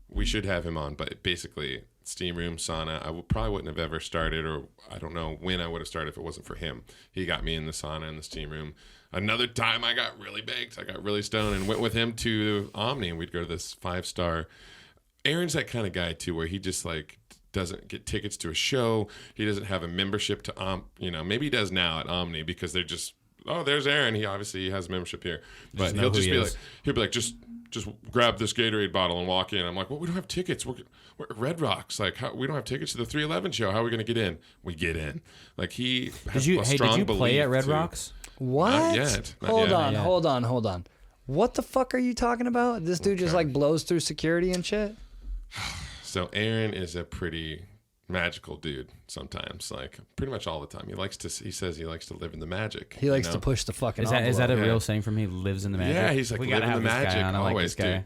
we should have him on. But basically, steam room, sauna, probably wouldn't have ever started, or I don't know when I would have started if it wasn't for him. He got me in the sauna and the steam room. Another time I got really baked. I got really stoned and went with him to Omni, and we'd go to this 5-star. Aaron's that kind of guy too, where he just like doesn't get tickets to a show. He doesn't have a membership to maybe he does now at Omni because they're just, oh, there's Aaron. He obviously has membership here, but he'll be like, just grab this Gatorade bottle and walk in. I'm like, well, we don't have tickets. We're at Red Rocks. Like, we don't have tickets to the 311 show. How are we going to get in? We get in. Like, he has a strong belief. Did you play at Red Rocks? What? Not yet. Hold on. What the fuck are you talking about? This dude just like blows through security and shit? So Aaron is a pretty magical dude sometimes, like pretty much all the time. He says he likes to live in the magic. He likes to push the fucking envelope. Is that a real saying from him? He lives in the magic? Yeah, he's like, live in the magic. Always, dude.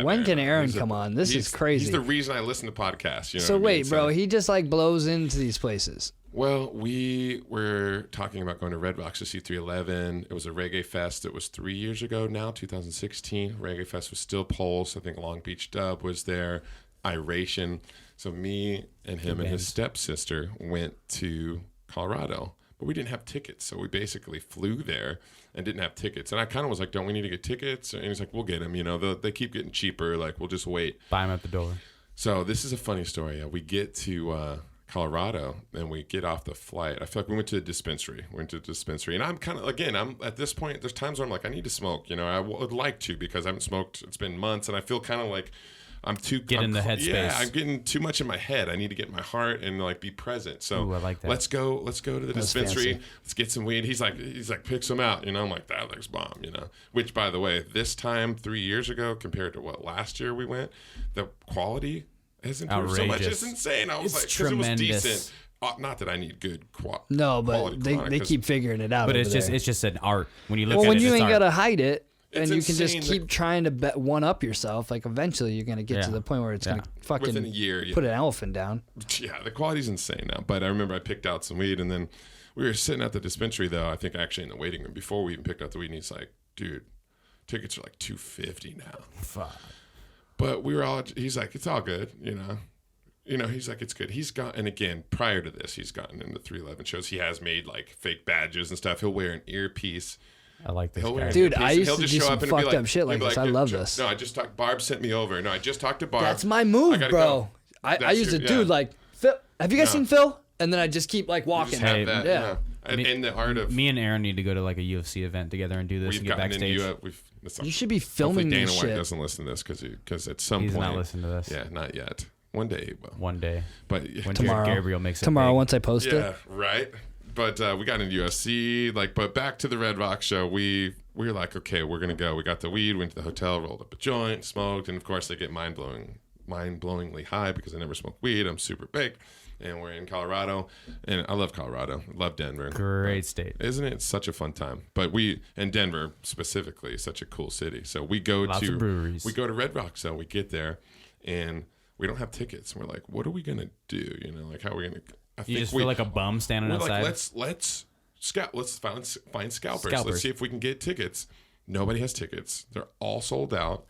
When can Aaron come on? This is crazy. He's the reason I listen to podcasts. So wait, bro, he just like blows into these places. Well, we were talking about going to Red Rocks to see 311. It was a reggae fest. It was 3 years ago now, 2016. Reggae fest was still Pulse. I think Long Beach Dub was there. Iration. So me and him and his stepsister went to Colorado, but we didn't have tickets. So we basically flew there and didn't have tickets. And I kind of was like, don't we need to get tickets? And he's like, we'll get them. They keep getting cheaper. Like, we'll just wait. Buy them at the door. So this is a funny story. We get to Colorado and we get off the flight. I feel like we went to a dispensary. And I'm kind of, again, I'm at this point, there's times where I'm like, I need to smoke. I would like to because I haven't smoked. It's been months and I feel kind of like I'm in the headspace. Yeah, I'm getting too much in my head. I need to get my heart and like be present. So I like that. Let's go to the dispensary. Fancy. Let's get some weed. He's like pick some out. I'm like, that looks bomb. Which, by the way, this time 3 years ago compared to last year we went, the quality has improved so much. It's insane. I was because it was decent. Not that I need good quality. No, but they keep figuring it out. But it's just an art when you look at it. Well, when you ain't gotta hide it. It's and you can just keep trying to one up yourself. Like eventually, you're gonna get to the point where it's gonna fucking within a year, put an elephant down. Yeah, the quality's insane now. But I remember I picked out some weed, and then we were sitting at the dispensary though. I think actually in the waiting room before we even picked out the weed. And he's like, "Dude, tickets are like $250 now." Fuck. But we were all. He's like, "It's all good," He's like, it's good. And again, prior to this, he's gotten into 311 shows. He has made like fake badges and stuff. He'll wear an earpiece. I like this guy. Dude, I used to do some fucked up shit like this. I love this. No, I just talked. Barb sent me over. No, I just talked to Barb. That's my move, bro. I used to do like, Phil, have you guys seen Phil? And then I just keep like walking. In the art of. Me and Aaron need to go to like a UFC event together and do this and get backstage. You should be filming this shit. Dana White doesn't listen to this because at some point. He's not listening to this. Yeah, not yet. One day he will. One day. But when Jared Gabriel makes it tomorrow big. Once I post it. Yeah, right. But we got into UFC. But back to the Red Rock show, we were like, okay, we're gonna go. We got the weed, went to the hotel, rolled up a joint, smoked, and of course they get mind-blowingly high because I never smoked weed. I'm super baked, and we're in Colorado, and I love Colorado, love Denver. Great state, isn't it? It's such a fun time. But and Denver specifically is such a cool city. So we go Lots of breweries. We go to Red Rock. So we get there, and we don't have tickets. And we're like, what are we gonna do? Like, how are we gonna? You just feel like a bum standing outside. Like, let's scout. Let's find scalpers. Let's see if we can get tickets. Nobody has tickets. They're all sold out.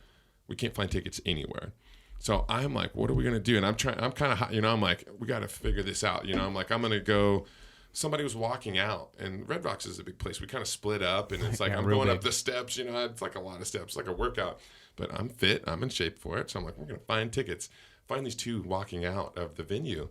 We can't find tickets anywhere. So I'm like, what are we gonna do? And I'm kind of hot. I'm like, we got to figure this out. I'm like, I'm gonna go. Somebody was walking out, and Red Rocks is a big place. We kind of split up, and it's like I'm going up the steps. It's like a lot of steps, like a workout. But I'm fit. I'm in shape for it. So I'm like, we're gonna find tickets. Find these two walking out of the venue.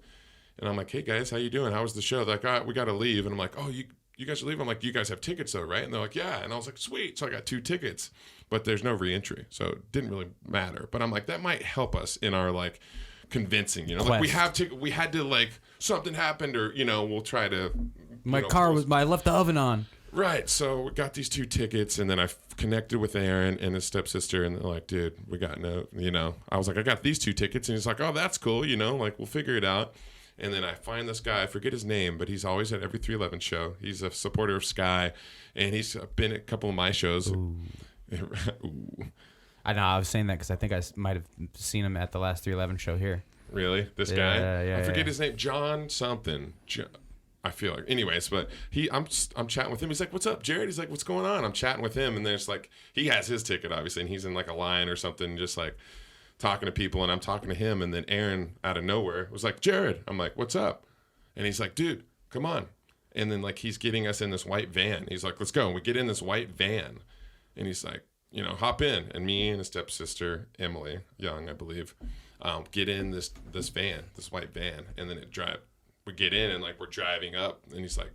And I'm like, hey, guys, how you doing? How was the show? They're like, all right, we got to leave. And I'm like, oh, you guys are leaving? I'm like, you guys have tickets, though, right? And they're like, yeah. And I was like, sweet. So I got 2 tickets. But there's no reentry. So it didn't really matter. But I'm like, that might help us in our, like, convincing. Like, we had to, like, something happened or, we'll try to. I left the oven on. Right. So we got these 2 tickets. And then I connected with Aaron and his stepsister. And they're like, dude, we got I was like, I got these 2 tickets. And he's like, oh, that's cool. Like, we'll figure it out. And then I find this guy, I forget his name, but he's always at every 311 show. He's a supporter of Sky, and he's been at a couple of my shows. Ooh. Ooh. I know. I was saying that because I think I might have seen him at the last 311 show here. Really? This guy? Yeah, I forget his name. John something. I feel like. Anyways, but I'm chatting with him. He's like, "What's up, Jared?" He's like, "What's going on?" I'm chatting with him, and there's like, he has his ticket obviously, and he's in like a line or something, just like talking to people, and I'm talking to him, and then Aaron out of nowhere was like, "Jared." I'm like, "What's up?" And he's like, "Dude, come on." And then like he's getting us in this white van. He's like, "Let's go." And we get in this white van, and he's like, hop in. And me and his stepsister, Emily Young, I believe, get in this van, this white van, and then we get in, and like we're driving up, and he's like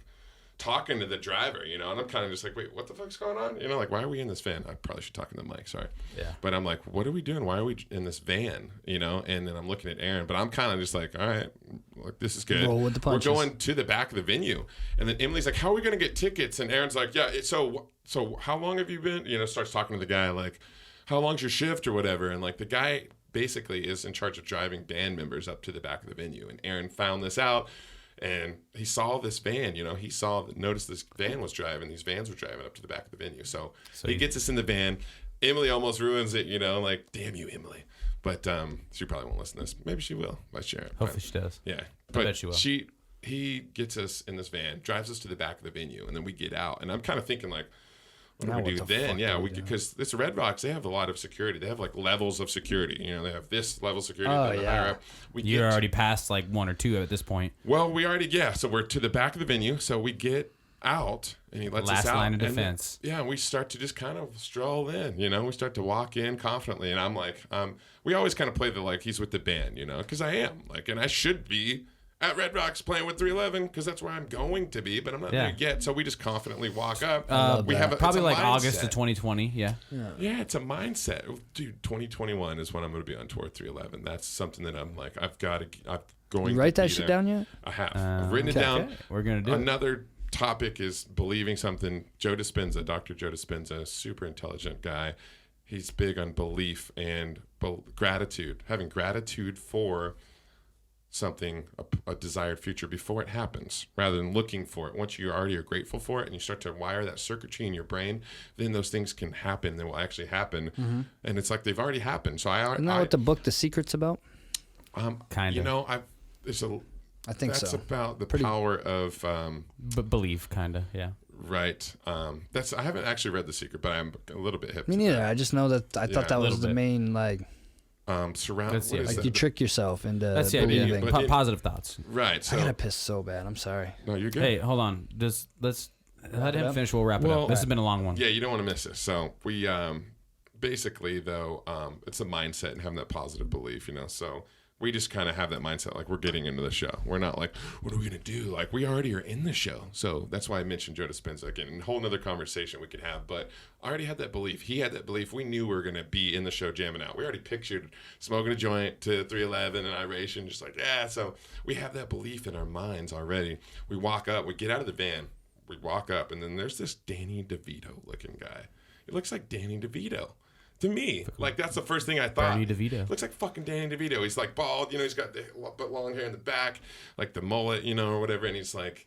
talking to the driver, and I'm kind of just like, wait, what the fuck's going on? Like, why are we in this van? I probably should talk in the mic, sorry. Yeah. But I'm like, what are we doing? Why are we in this van? And then I'm looking at Aaron, but I'm kind of just like, all right, look, this is good. Roll with the punches. We're going to the back of the venue, and then Emily's like, how are we going to get tickets? And Aaron's like, yeah, so how long have you been? Starts talking to the guy like, how long's your shift or whatever? And like the guy basically is in charge of driving band members up to the back of the venue. And Aaron found this out, and he saw this van, noticed this van was driving, these vans were driving up to the back of the venue. So he gets us in the van. Emily almost ruins it, like, damn you, Emily. But she probably won't listen to this. Maybe she will. By sharing. Hopefully she does. Yeah. I bet she will. He gets us in this van, drives us to the back of the venue, and then we get out. And I'm kind of thinking like, what do we do then? Yeah, because it's Red Rocks. They have a lot of security. They have like levels of security. They have this level of security. Higher up. You're already past like 1 or 2 at this point. Well, so we're to the back of the venue. So we get out, and he lets us out. Last line of defense. And we start to just kind of stroll in. We start to walk in confidently, and I'm like, we always kind of play the like he's with the band, because I am like, and I should be at Red Rocks playing with 311 because that's where I'm going to be, but I'm not there yet. So we just confidently walk up. We have probably like mindset. August of 2020. Yeah, it's a mindset, dude. 2021 is when I'm going to be on tour 311. That's something that I'm like, I'm going. You write to that shit down yet? I have. I've written it down. Okay. We're gonna do another topic is believing something. Joe Dispenza, Dr. Joe Dispenza, super intelligent guy. He's big on belief and gratitude, having gratitude for something, a desired future before it happens, rather than looking for it. Once you already are grateful for it and you start to wire that circuitry in your brain, then those things can happen. They will actually happen. Mm-hmm. And it's like they've already happened. So Isn't that what the book The Secret's about? Kind of. I think that's so. about the power of belief, kind of, yeah. Right. I haven't actually read The Secret, but I'm a little bit hip. Me neither. I just know that I thought that was the main you trick yourself into that's the idea. Positive thoughts. Right. So I gotta piss so bad. I'm sorry. No, you're good. Hey, hold on. Let's let him finish. We'll wrap it up. This has been a long one. Yeah, you don't want to miss this. So we basically though, it's a mindset and having that positive belief. So we just kind of have that mindset like we're getting into the show. We're not like, what are we gonna do? Like we already are in the show. So that's why I mentioned Joe Dispenza again. A whole nother conversation we could have, but I already had that belief. He had that belief. We knew we were gonna be in the show jamming out. We already pictured smoking a joint to 311 and iration, just like So we have that belief in our minds already. We walk up, we get out of the van, we walk up, and then there's this Danny DeVito looking guy. It looks like Danny DeVito. To me, like that's the first thing I thought. Danny DeVito. Looks like fucking Danny DeVito. He's like bald, he's got the long hair in the back, like the mullet, or whatever. And he's like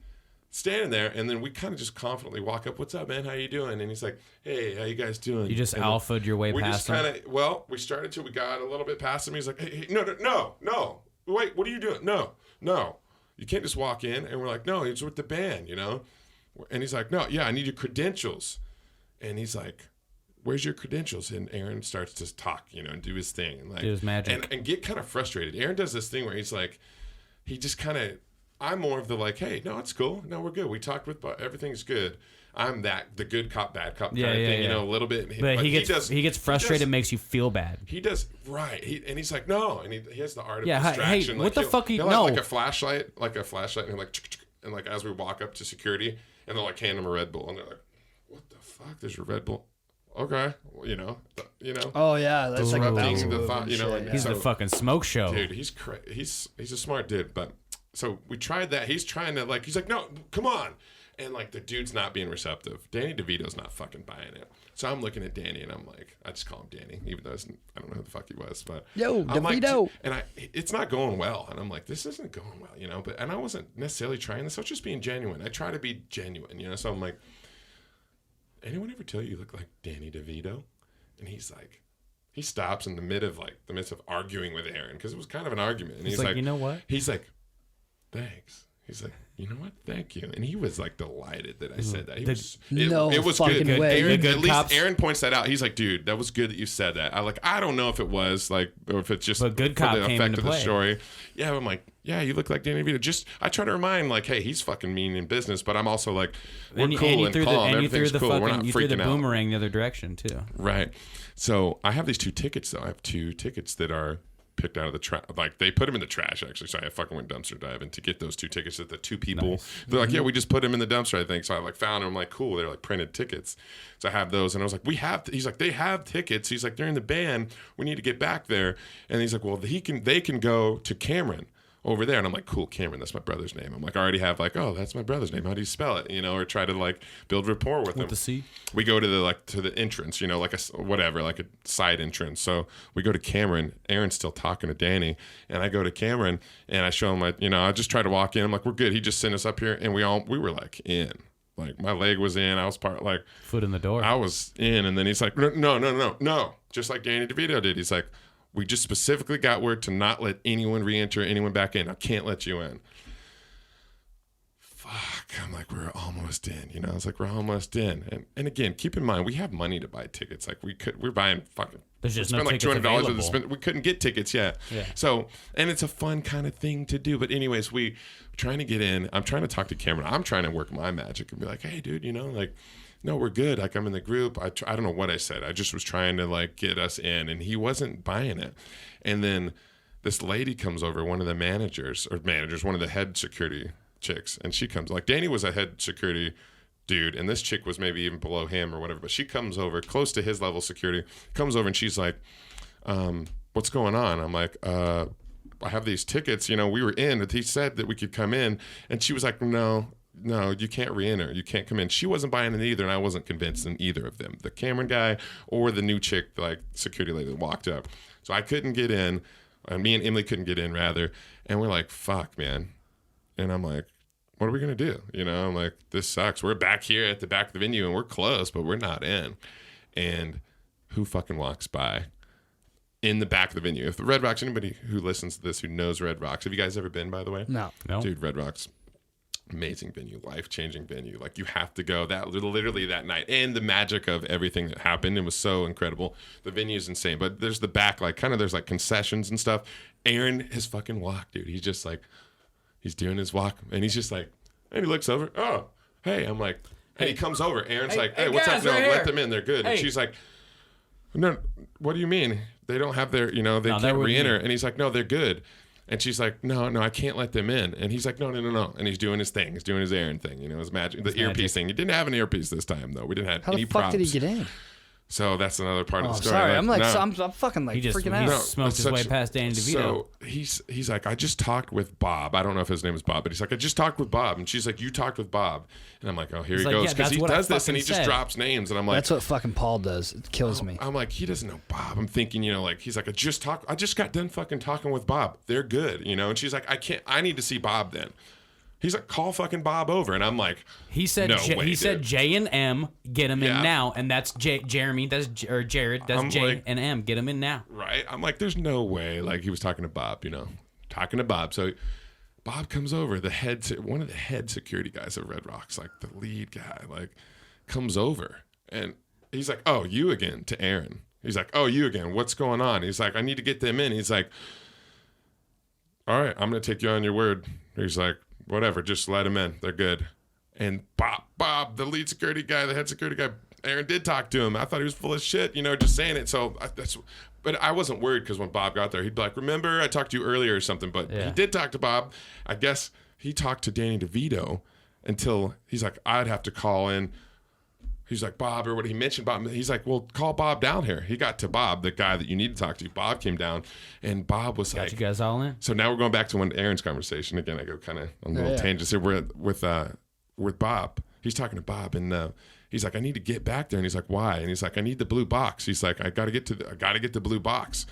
standing there, and then we kind of just confidently walk up. What's up, man? How you doing? And he's like, hey, how you guys doing? You just alphaed your way past him. We started to. We got a little bit past him. He's like, hey, no. Wait, what are you doing? No. You can't just walk in. And we're like, no, he's with the band, And he's like, no, yeah, I need your credentials. And he's like, where's your credentials? And Aaron starts to talk, and do his thing. And like, do his magic. And get kind of frustrated. Aaron does this thing where he's like, he just kind of, I'm more of the like, hey, no, it's cool. No, we're good. We talked with, everything's good. I'm the good cop, bad cop kind of thing, a little bit. But he gets frustrated, makes you feel bad. He does, right. And he's like, no. And he has the art of Hey, distraction. what the fuck are you, no. No. Like a flashlight, and and like as we walk up to security, and they'll like hand him a Red Bull. And they're like, what the fuck? There's your Red Bull. Okay, Oh yeah, that's like a thing. He's the fucking smoke show, dude. He's a smart dude. But so we tried that. He's trying to he's like, no, come on, and like the dude's not being receptive. Danny DeVito's not fucking buying it. So I'm looking at Danny, and I'm like, I just call him Danny, even though I don't know who the fuck he was. But Yo, I'm DeVito. like, and it's not going well. And I'm like, this isn't going well, you know. And I wasn't necessarily trying this. I was just being genuine. I try to be genuine, you know. So I'm like, anyone ever tell you look like Danny DeVito? And he's like, he stops in the midst of arguing with Aaron, because it was kind of an argument. And he's like, you know what? He's like, thanks. He's like, you know what? Thank you. And he was like delighted that I said that. It was fucking good. way. Aaron, Good at least cops. Aaron points that out. He's like, dude, that was good that you said that. I don't know if it was like, or if it's just But good for cop the came effect into of the play. story. Yeah, I'm like, yeah, you look like Danny DeVito. I try to remind, like, hey, he's fucking mean in business, but I'm also like, we're cool and calm. Everything's cool. We're not you threw the freaking out. boomerang the other direction too. Right. So I have these 2 tickets, though. I have 2 tickets that are picked out of the trash. Like, they put them in the trash, actually. So I fucking went dumpster diving to get those 2 tickets that the 2 people, they're like, yeah, we just put them in the dumpster, I think. So I like found them. I'm like, cool. They're like printed tickets. So I have those. And I was like, he's like, they have tickets. He's like, they're in the band. We need to get back there. And he's like, well, they can go to Cameron over there. And I'm like, cool, Cameron, that's my brother's name. I'm like, I already have like, oh, that's my brother's name. How do you spell it? You know, or try to like build rapport with him. The C? We go to the entrance, you know, like a side entrance. So we go to Cameron. Aaron's still talking to Danny, and I go to Cameron and I show him, I just try to walk in. I'm like, we're good. He just sent us up here, and we were like in. Like, my leg was in. I was Foot in the door. I was in, and then he's like, no. Just like Danny DeVito did. He's like, we just specifically got word to not let anyone re-enter, anyone back in. I can't let you in. Fuck. I'm like, we're almost in. You know, I was like, we're almost in. And again, keep in mind, we have money to buy tickets. Like, we're buying fucking. There's just spent no like tickets $200 available. to spend. We couldn't get tickets yet. Yeah. So, and it's a fun kind of thing to do. But anyways, we trying to get in. I'm trying to talk to Cameron. I'm trying to work my magic and be like, hey, dude, you know, like, no, we're good. Like, I'm in the group. I don't know what I said. I just was trying to like get us in, and he wasn't buying it. And then this lady comes over, one of the managers, one of the head security chicks, and she comes. Like, Danny was a head security dude, and this chick was maybe even below him or whatever. But she comes over, close to his level security, comes over, and she's like, what's going on? I'm like, I have these tickets. You know, we were in. He said that we could come in. And she was like, no, you can't re-enter. You can't come in. She wasn't buying it either, and I wasn't convinced in either of them, the Cameron guy or the new chick, like security lady that walked up. So I couldn't get in. Me and Emily couldn't get in, rather. And we're like, fuck, man. And I'm like, what are we going to do? You know, I'm like, this sucks. We're back here at the back of the venue, and we're close, but we're not in. And who fucking walks by in the back of the venue? If the Red Rocks, anybody who listens to this who knows Red Rocks, have you guys ever been, by the way? No. Dude, Red Rocks, amazing venue, life-changing venue. Like, you have to go literally that night. And the magic of everything that happened, it was so incredible. The venue's insane. But there's the back, like, kind of there's like concessions and stuff. Aaron, his fucking walk, dude. He's just like, he's doing his walk, and he's just like, and he looks over, oh, hey. I'm like, and he comes over. Aaron's like, hey, what's up? No, let them in. They're good. And she's like, no, what do you mean? They don't have their, you know, they can't re-enter. And he's like, no, they're good. And she's like, no, I can't let them in. And he's like, no. And he's doing his thing. He's doing his Aaron thing, you know, his magic, the earpiece thing. He didn't have an earpiece this time, though. We didn't have any props. How the fuck did he get in? So that's another part of the story. Sorry, Like, I'm fucking like freaking out. He smoked his way past Danny DeVito. So he's like, I just talked with Bob. I don't know if his name is Bob, but he's like, I just talked with Bob. And she's like, you talked with Bob. And I'm like, oh, here he goes. Because he does this and he just drops names. And I'm like, that's what fucking Paul does. It kills me. I'm like, he doesn't know Bob. I'm thinking, you know, like, he's like, I just got done fucking talking with Bob. They're good, you know? And she's like, I need to see Bob then. He's like, call fucking Bob over. And I'm like, he said said J and M, get him in now. And that's Jeremy, or Jared, that's J and M, get him in now. Right. I'm like, there's no way. Like, he was talking to Bob, you know, talking to Bob. So Bob comes over, one of the head security guys at Red Rocks, like the lead guy, like, comes over. And he's like, oh, you again, to Aaron. He's like, oh, you again. What's going on? He's like, I need to get them in. He's like, all right, I'm going to take you on your word. He's like, whatever, just let him in. They're good. And Bob, the lead security guy, the head security guy, Aaron did talk to him. I thought he was full of shit, you know, just saying it. So but I wasn't worried because when Bob got there, he'd be like, remember, I talked to you earlier or something. But he did talk to Bob. I guess he talked to Danny DeVito until he's like, I'd have to call in. He's like, Bob, or what he mentioned Bob. He's like, well, call Bob down here. He got to Bob, the guy that you need to talk to. Bob came down, and Bob was like, got you guys all in? So now we're going back to when Aaron's conversation. Again, I go kind of on little tangents here. We're with Bob. He's talking to Bob, and He's like, I need to get back there. And he's like, why? And he's like, I need the blue box. He's like, I gotta get the blue box.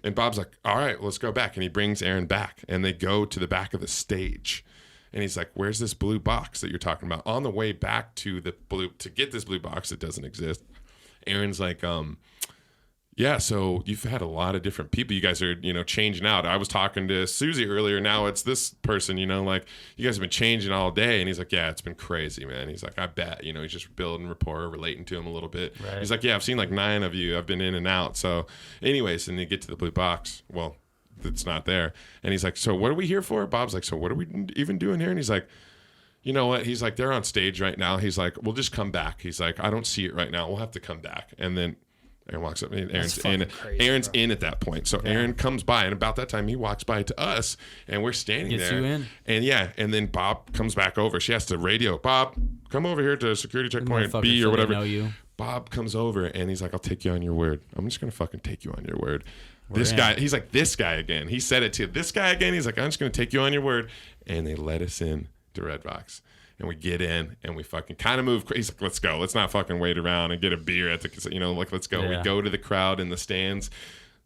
And Bob's like, all right, let's go back. And he brings Aaron back, and they go to the back of the stage. And he's like, where's this blue box that you're talking about? On the way back to get this blue box that doesn't exist, Aaron's like, yeah, so you've had a lot of different people. You guys are, changing out. I was talking to Susie earlier. Now it's this person, like you guys have been changing all day. And he's like, yeah, it's been crazy, man. He's like, I bet, he's just building rapport, relating to him a little bit. Right. He's like, yeah, I've seen like 9 of you. I've been in and out. So anyways, and they get to the blue box. Well, it's not there. And he's like, so what are we here for? Bob's like, so what are we even doing here? And he's like, you know what? He's like, they're on stage right now. He's like, we'll just come back. He's like, I don't see it right now. We'll have to come back. And then Aaron walks up, and Aaron's in at that point. So Aaron comes by, and about that time he walks by to us, and we're standing there. You in. And then Bob comes back over. She has to radio, Bob, come over here to security checkpoint B or whatever. Bob comes over, and he's like, I'll take you on your word. I'm just going to fucking take you on your word. This guy, he's like, this guy again. He said it to this guy again. He's like, I'm just going to take you on your word. And they let us in to Redbox. And we get in, and we fucking kind of move. He's like, let's go. Let's not fucking wait around and get a beer at the, let's go. Yeah. We go to the crowd in the stands,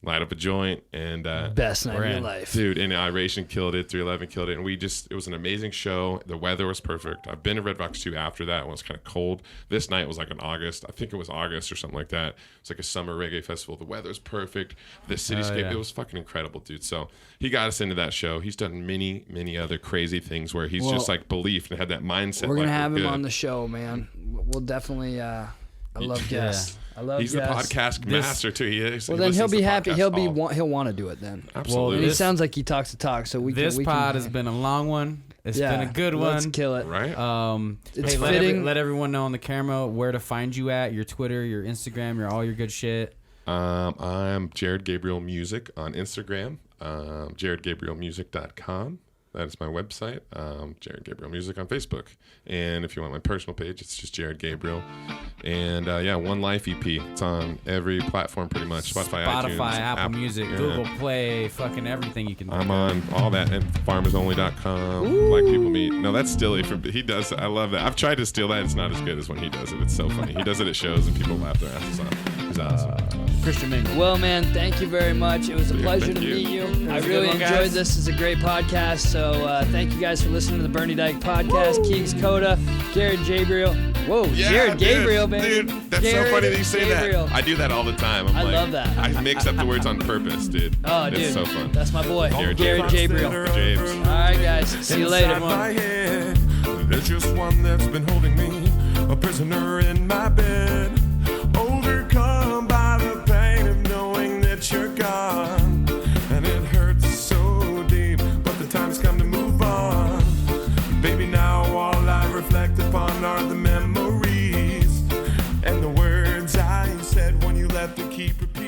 light up a joint, and best night of your life, dude. And Iration killed it, 311 killed it, and it was an amazing show. The weather was perfect. I've been to Redbox 2 after that when it was kind of cold. This night was like in August. I think it was August or something like that. It's like a summer reggae festival. The weather was perfect. The cityscape, it was fucking incredible, dude. So he got us into that show. He's done many other crazy things where he's just like believed and had that mindset. We're gonna have him on the show, man. We'll definitely. I love guests. He's the podcast master too. He is. Well, then he'll be happy. He'll want to do it then. Absolutely. Well, he sounds like he talks to talk. So this pod has been a long one. It's been a good one. Let's kill it. Right. It's fitting. Let everyone know on the camera where to find you at. Your Twitter, your Instagram, all your good shit. I'm Jared Gabriel Music on Instagram. JaredGabrielMusic.com. That is my website. Jared Gabriel Music on Facebook. And if you want my personal page, it's just Jared Gabriel. And One Life EP. It's on every platform pretty much. Spotify, iTunes, Apple Music, Google Play, fucking everything you can do. I'm on all that and farmersonly.com. Like People Meet. No, that's Stilly. He does. I love that. I've tried to steal that. It's not as good as when he does it. It's so funny. He does it at shows and people laugh their asses off. He's awesome. Christian Mingle. Well, man, thank you very much. It was a pleasure to meet you. I really enjoyed this. It's a great podcast. So thank you guys for listening to the Bernie Dyke podcast. Keegs Kota, Jared Gabriel. Whoa, yeah, Jared Gabriel, man. Dude, that's Jared so funny that you say Gabriel. That. I do that all the time. I love that. I mix up the words on purpose, dude. Oh, dude. It's so fun. That's my boy, Jared Gabriel. James. All right, guys. See you later. My head, there's just one that's been holding me, a prisoner in my bed, overcome by the pain of knowing that you're gone. And it hurts so deep, but the time's come to move on. Baby, now all I reflect upon are the memories and the words I said when you left to keep repeating.